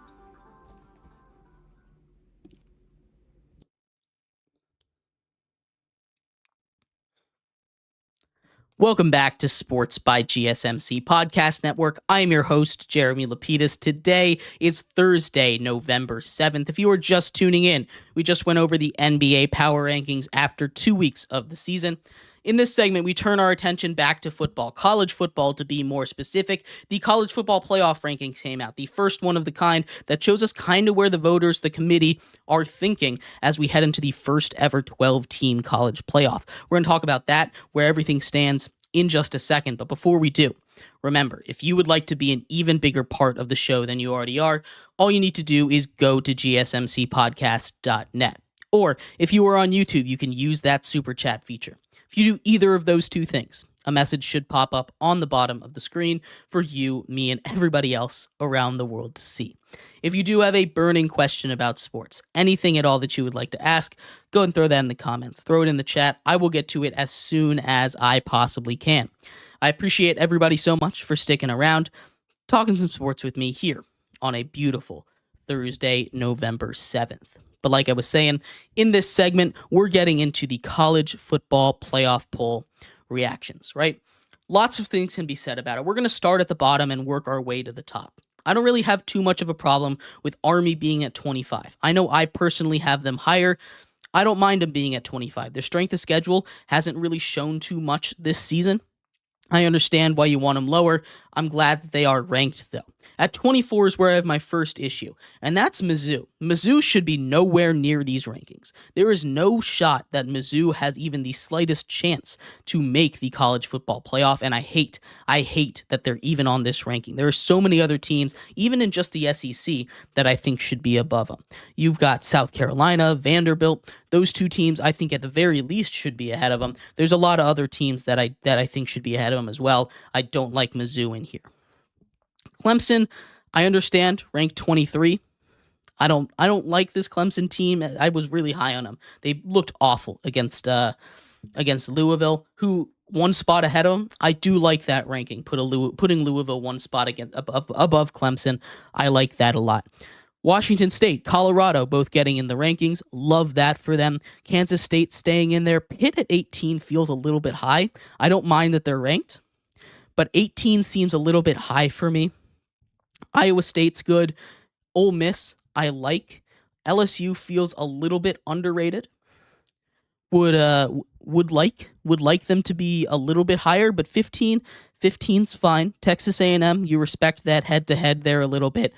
Welcome back to Sports by GSMC Podcast Network. I'm your host, Jeremy Lapidus. Today is Thursday, November 7th. If you are just tuning in, we just went over the NBA Power Rankings after 2 weeks of the season. In this segment, we turn our attention back to football, college football to be more specific. The college football playoff rankings came out, the first one of the kind that shows us kind of where the voters, the committee, are thinking as we head into the first ever 12-team college playoff. We're going to talk about that, where everything stands, in just a second. But before we do, remember, if you would like to be an even bigger part of the show than you already are, all you need to do is go to gsmcpodcast.net. Or if you are on YouTube, you can use that super chat feature. If you do either of those two things, a message should pop up on the bottom of the screen for you, me, and everybody else around the world to see. If you do have a burning question about sports, anything at all that you would like to ask, go and throw that in the comments. Throw it in the chat. I will get to it as soon as I possibly can. I appreciate everybody so much for sticking around, talking some sports with me here on a beautiful Thursday, November 7th. But like I was saying, in this segment, we're getting into the college football playoff poll reactions, right? Lots of things can be said about it. We're going to start at the bottom and work our way to the top. I don't really have too much of a problem with Army being at 25. I know I personally have them higher. I don't mind them being at 25. Their strength of schedule hasn't really shown too much this season. I understand why you want them lower. I'm glad that they are ranked, though. At 24 is where I have my first issue, and that's Mizzou. Mizzou should be nowhere near these rankings. There is no shot that Mizzou has even the slightest chance to make the college football playoff, and I hate that they're even on this ranking. There are so many other teams, even in just the SEC, that I think should be above them. You've got South Carolina, Vanderbilt. Those two teams, I think at the very least, should be ahead of them. There's a lot of other teams that I think should be ahead of them as well. I don't like Mizzou in here. Clemson, I understand, ranked 23. I don't like this Clemson team. I was really high on them. They looked awful against Louisville, who one spot ahead of them. I do like that ranking, putting Louisville one spot above Clemson. I like that a lot. Washington State, Colorado, both getting in the rankings. Love that for them. Kansas State staying in there. Pitt at 18 feels a little bit high. I don't mind that they're ranked, but 18 seems a little bit high for me. Iowa State's good. Ole Miss, I like. LSU feels a little bit underrated. Would like them to be a little bit higher, but 15's fine. Texas A&M, you respect that head-to-head there a little bit.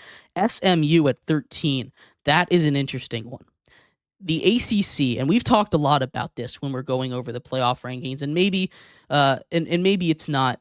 SMU at 13, that is an interesting one. The ACC, and we've talked a lot about this when we're going over the playoff rankings, and maybe it's not,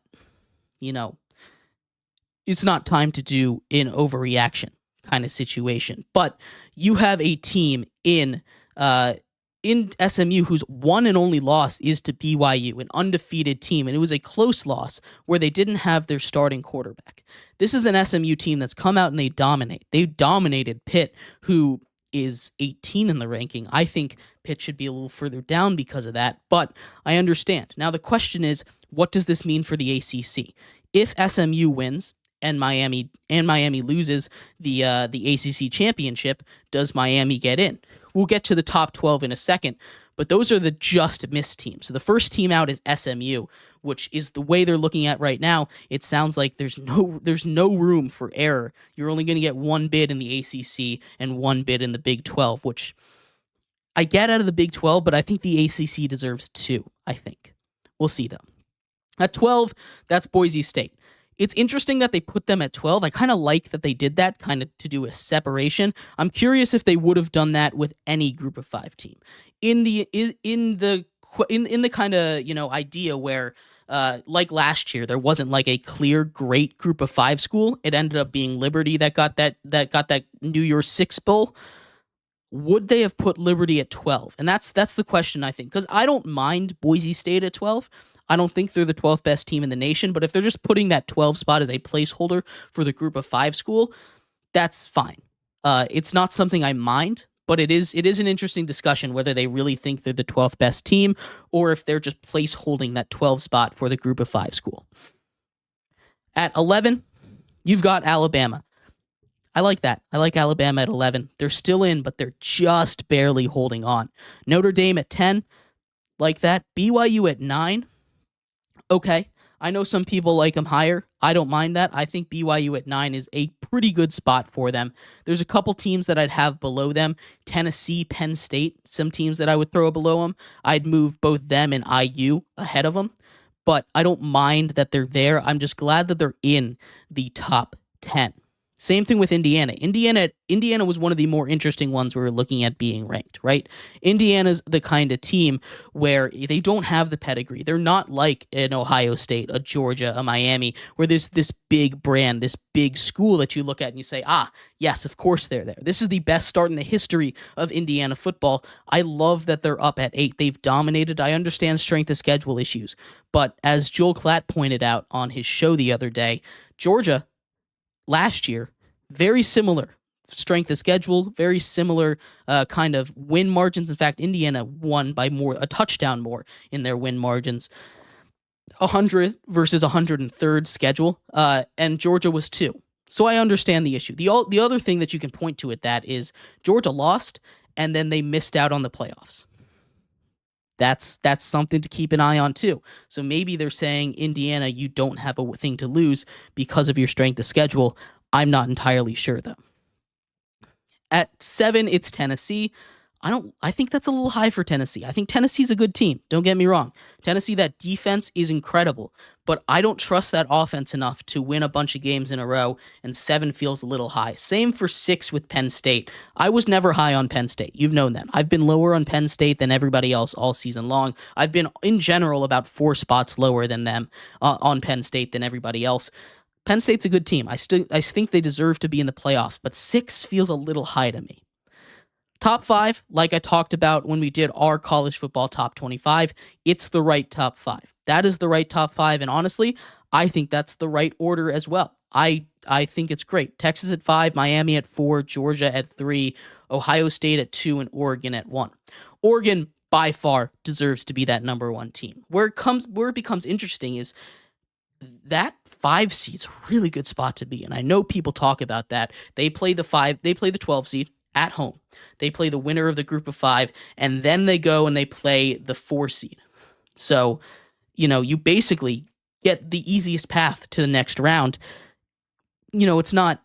it's not time to do an overreaction kind of situation. But you have a team in SMU whose one and only loss is to BYU, an undefeated team, and it was a close loss where they didn't have their starting quarterback. This is an SMU team that's come out and they dominate. They dominated Pitt, who is 18 in the ranking. I think Pitt should be a little further down because of that, but I understand. Now the question is, what does this mean for the ACC? If SMU wins and Miami loses the ACC championship, does Miami get in? We'll get to the top 12 in a second, but those are the just missed teams. So the first team out is SMU, which is the way they're looking at right now. It sounds like there's no room for error. You're only going to get one bid in the ACC and one bid in the Big 12, which I get out of the Big 12, but I think the ACC deserves two, I think. We'll see, though. At 12, that's Boise State. It's interesting that they put them at 12. I kind of like that they did that, kind of to do a separation. I'm curious if they would have done that with any Group of 5 team. In the kind of idea where like last year there wasn't like a clear great Group of 5 school. It ended up being Liberty that got that New Year's Six bowl. Would they have put Liberty at 12? And that's the question, I think, because I don't mind Boise State at 12. I don't think they're the 12th best team in the nation, but if they're just putting that 12 spot as a placeholder for the Group of 5 school, that's fine. It's not something I mind, but it is an interesting discussion whether they really think they're the 12th best team or if they're just placeholding that 12 spot for the Group of 5 school. At 11, you've got Alabama. I like that. I like Alabama at 11. They're still in, but they're just barely holding on. Notre Dame at 10, like that. BYU at 9. Okay. I know some people like them higher. I don't mind that. I think BYU at 9 is a pretty good spot for them. There's a couple teams that I'd have below them. Tennessee, Penn State, some teams that I would throw below them. I'd move both them and IU ahead of them. But I don't mind that they're there. I'm just glad that they're in the top 10. Same thing with Indiana. Indiana was one of the more interesting ones we were looking at being ranked, right? Indiana's the kind of team where they don't have the pedigree. They're not like an Ohio State, a Georgia, a Miami, where there's this big brand, this big school that you look at and you say, yes, of course they're there. This is the best start in the history of Indiana football. I love that they're up at 8. They've dominated. I understand strength of schedule issues. But as Joel Klatt pointed out on his show the other day, Georgia last year, very similar strength of schedule, very similar kind of win margins. In fact, Indiana won by a touchdown more in their win margins. 100 versus 103rd schedule, and Georgia was 2. So I understand the issue. The other thing that you can point to at that is Georgia lost, and then they missed out on the playoffs. That's something to keep an eye on too. So maybe they're saying, Indiana, you don't have a thing to lose because of your strength of schedule. I'm not entirely sure though. At 7, it's Tennessee. I think that's a little high for Tennessee. I think Tennessee's a good team. Don't get me wrong. Tennessee, that defense is incredible, but I don't trust that offense enough to win a bunch of games in a row, and 7 feels a little high. Same for 6 with Penn State. I was never high on Penn State. You've known that. I've been lower on Penn State than everybody else all season long. I've been, in general, about 4 spots lower than them on Penn State than everybody else. Penn State's a good team. I think they deserve to be in the playoffs, but 6 feels a little high to me. Top 5, like I talked about when we did our college football top 25, it's the right top 5. That is the right top 5, and honestly, I think that's the right order as well. I think it's great. Texas at 5, Miami at 4, Georgia at 3, Ohio State at 2, and Oregon at 1. Oregon, by far, deserves to be that number 1 team. Where it becomes interesting is that 5 seed's a really good spot to be, and I know people talk about that. They play the 12 seed at home. They play the winner of the group of 5, and then they go and they play the 4 seed. So, you basically get the easiest path to the next round. It's not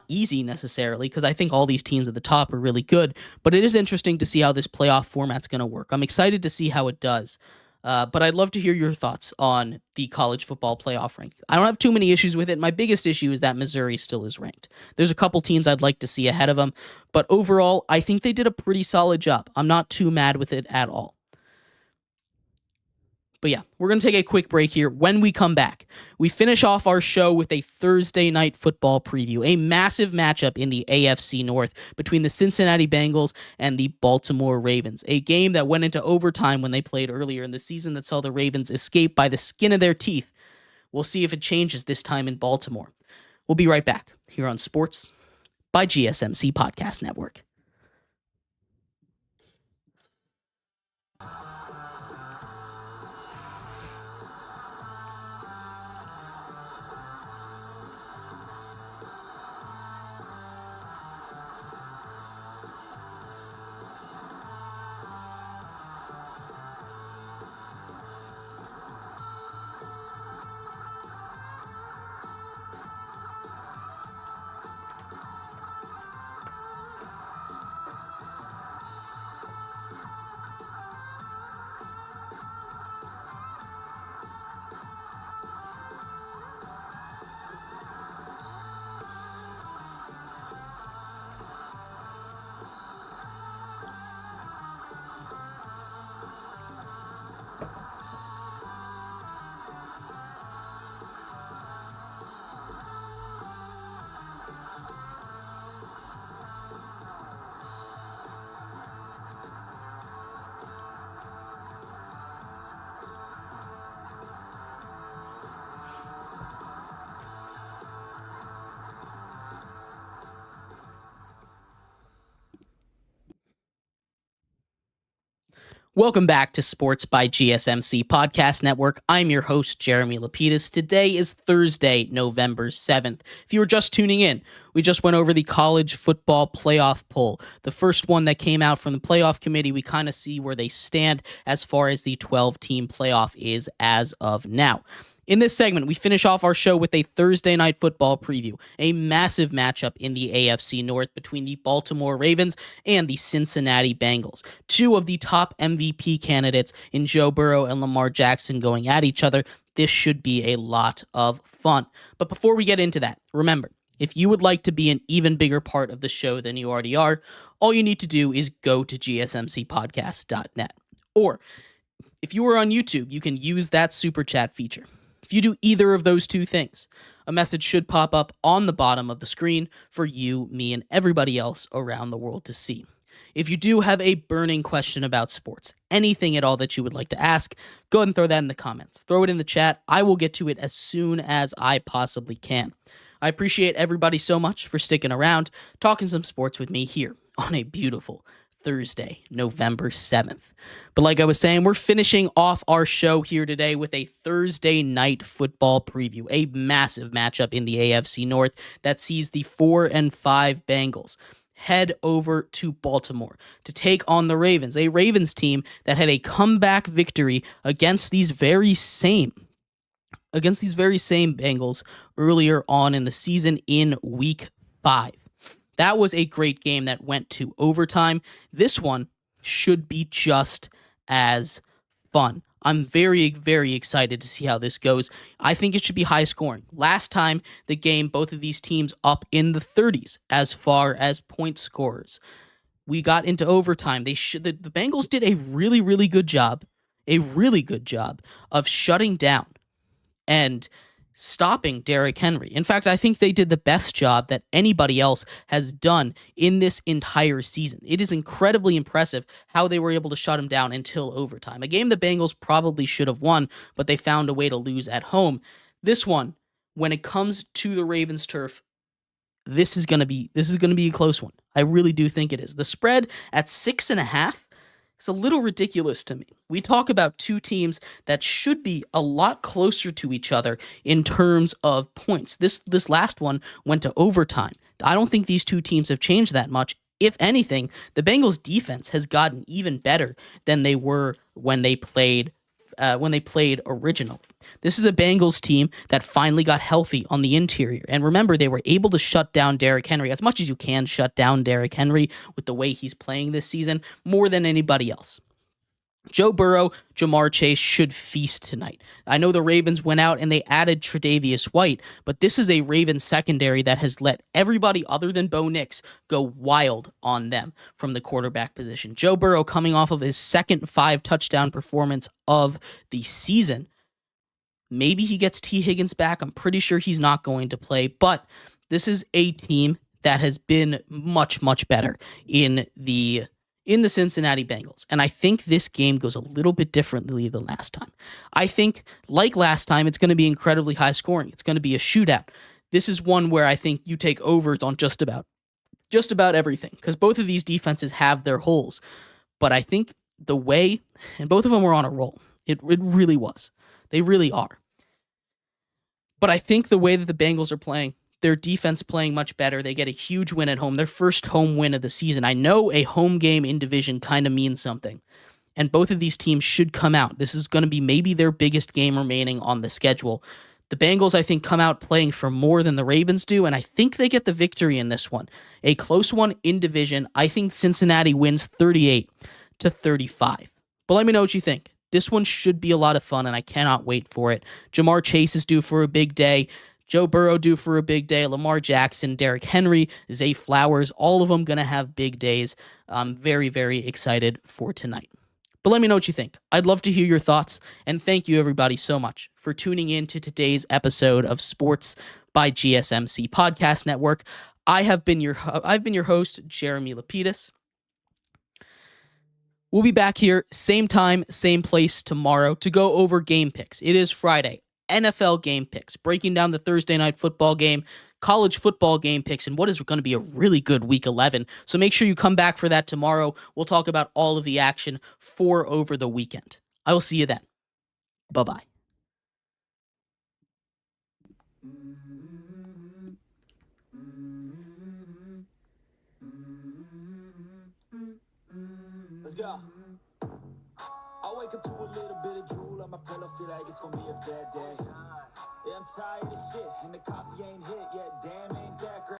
easy necessarily, because I think all these teams at the top are really good, but it is interesting to see how this playoff format's going to work. I'm excited to see how it does. But I'd love to hear your thoughts on the college football playoff rank. I don't have too many issues with it. My biggest issue is that Missouri still is ranked. There's a couple teams I'd like to see ahead of them, but overall, I think they did a pretty solid job. I'm not too mad with it at all. But yeah, we're going to take a quick break here. When we come back, we finish off our show with a Thursday night football preview, a massive matchup in the AFC North between the Cincinnati Bengals and the Baltimore Ravens, a game that went into overtime when they played earlier in the season that saw the Ravens escape by the skin of their teeth. We'll see if it changes this time in Baltimore. We'll be right back here on Sports by GSMC Podcast Network. Welcome back to Sports by GSMC Podcast Network. I'm your host, Jeremy Lapidus. Today is Thursday, November 7th. If you were just tuning in, we just went over the college football playoff poll. The first one that came out from the playoff committee, we kind of see where they stand as far as the 12-team playoff is as of now. In this segment, we finish off our show with a Thursday night football preview, a massive matchup in the AFC North between the Baltimore Ravens and the Cincinnati Bengals. Two of the top MVP candidates in Joe Burrow and Lamar Jackson going at each other. This should be a lot of fun. But before we get into that, remember, if you would like to be an even bigger part of the show than you already are, all you need to do is go to gsmcpodcast.net. Or if you are on YouTube, you can use that super chat feature. If you do either of those two things, a message should pop up on the bottom of the screen for you, me, and everybody else around the world to see. If you do have a burning question about sports, anything at all that you would like to ask, go ahead and throw that in the comments. Throw it in the chat. I will get to it as soon as I possibly can. I appreciate everybody so much for sticking around, talking some sports with me here on a beautiful Thursday, November 7th. But like I was saying, we're finishing off our show here today with a Thursday night football preview, a massive matchup in the AFC North that sees the 4-5 Bengals head over to Baltimore to take on the Ravens, a Ravens team that had a comeback victory against these very same Bengals earlier on in the season in week 5. That was a great game that went to overtime. This one should be just as fun. I'm very, very excited to see how this goes. I think it should be high scoring. Last time, the game, both of these teams up in the 30s as far as point scorers. We got into overtime. The Bengals did a really, really good job of shutting down and stopping Derrick Henry. In fact, I think they did the best job that anybody else has done in this entire season. It is incredibly impressive how they were able to shut him down until overtime. A game the Bengals probably should have won, but they found a way to lose at home. This one, when it comes to the Ravens turf, this is going to be a close one. I really do think it is. The spread at 6.5 is a little ridiculous to me. We talk about two teams that should be a lot closer to each other in terms of points. This last one went to overtime. I don't think these two teams have changed that much. If anything, the Bengals defense has gotten even better than they were when they played originally. This is a Bengals team that finally got healthy on the interior. And remember, they were able to shut down Derrick Henry as much as you can shut down Derrick Henry with the way he's playing this season more than anybody else. Joe Burrow, Jamar Chase should feast tonight. I know the Ravens went out and they added Tre'Davious White, but this is a Ravens secondary that has let everybody other than Bo Nix go wild on them from the quarterback position. Joe Burrow coming off of his second 5-touchdown performance of the season. Maybe he gets T. Higgins back. I'm pretty sure he's not going to play, but this is a team that has been much, much better in the Cincinnati Bengals. And I think this game goes a little bit differently than last time. I think, like last time, it's going to be incredibly high scoring. It's going to be a shootout. This is one where I think you take overs on just about everything, because both of these defenses have their holes. But I think the way, and both of them were on a roll. It really was. They really are. But I think the way that the Bengals are playing, their defense playing much better. They get a huge win at home, their first home win of the season. I know a home game in division kind of means something, and both of these teams should come out. This is going to be maybe their biggest game remaining on the schedule. The Bengals, I think, come out playing for more than the Ravens do, and I think they get the victory in this one. A close one in division. I think Cincinnati wins 38-35. But let me know what you think. This one should be a lot of fun, and I cannot wait for it. Jamar Chase is due for a big day. Joe Burrow due for a big day. Lamar Jackson, Derrick Henry, Zay Flowers, all of them going to have big days. I'm very, very excited for tonight. But let me know what you think. I'd love to hear your thoughts, and thank you everybody so much for tuning in to today's episode of Sports by GSMC Podcast Network. I've been your host, Jeremy Lapidus. We'll be back here, same time, same place tomorrow to go over game picks. It is Friday, NFL game picks, breaking down the Thursday night football game, college football game picks, and what is going to be a really good week 11. So make sure you come back for that tomorrow. We'll talk about all of the action for over the weekend. I will see you then. Bye-bye. Let's go. I wake up to a little bit of drool on my pillow, feel like it's gonna be a bad day. Yeah, I'm tired of shit, and the coffee ain't hit yet, damn, ain't that great.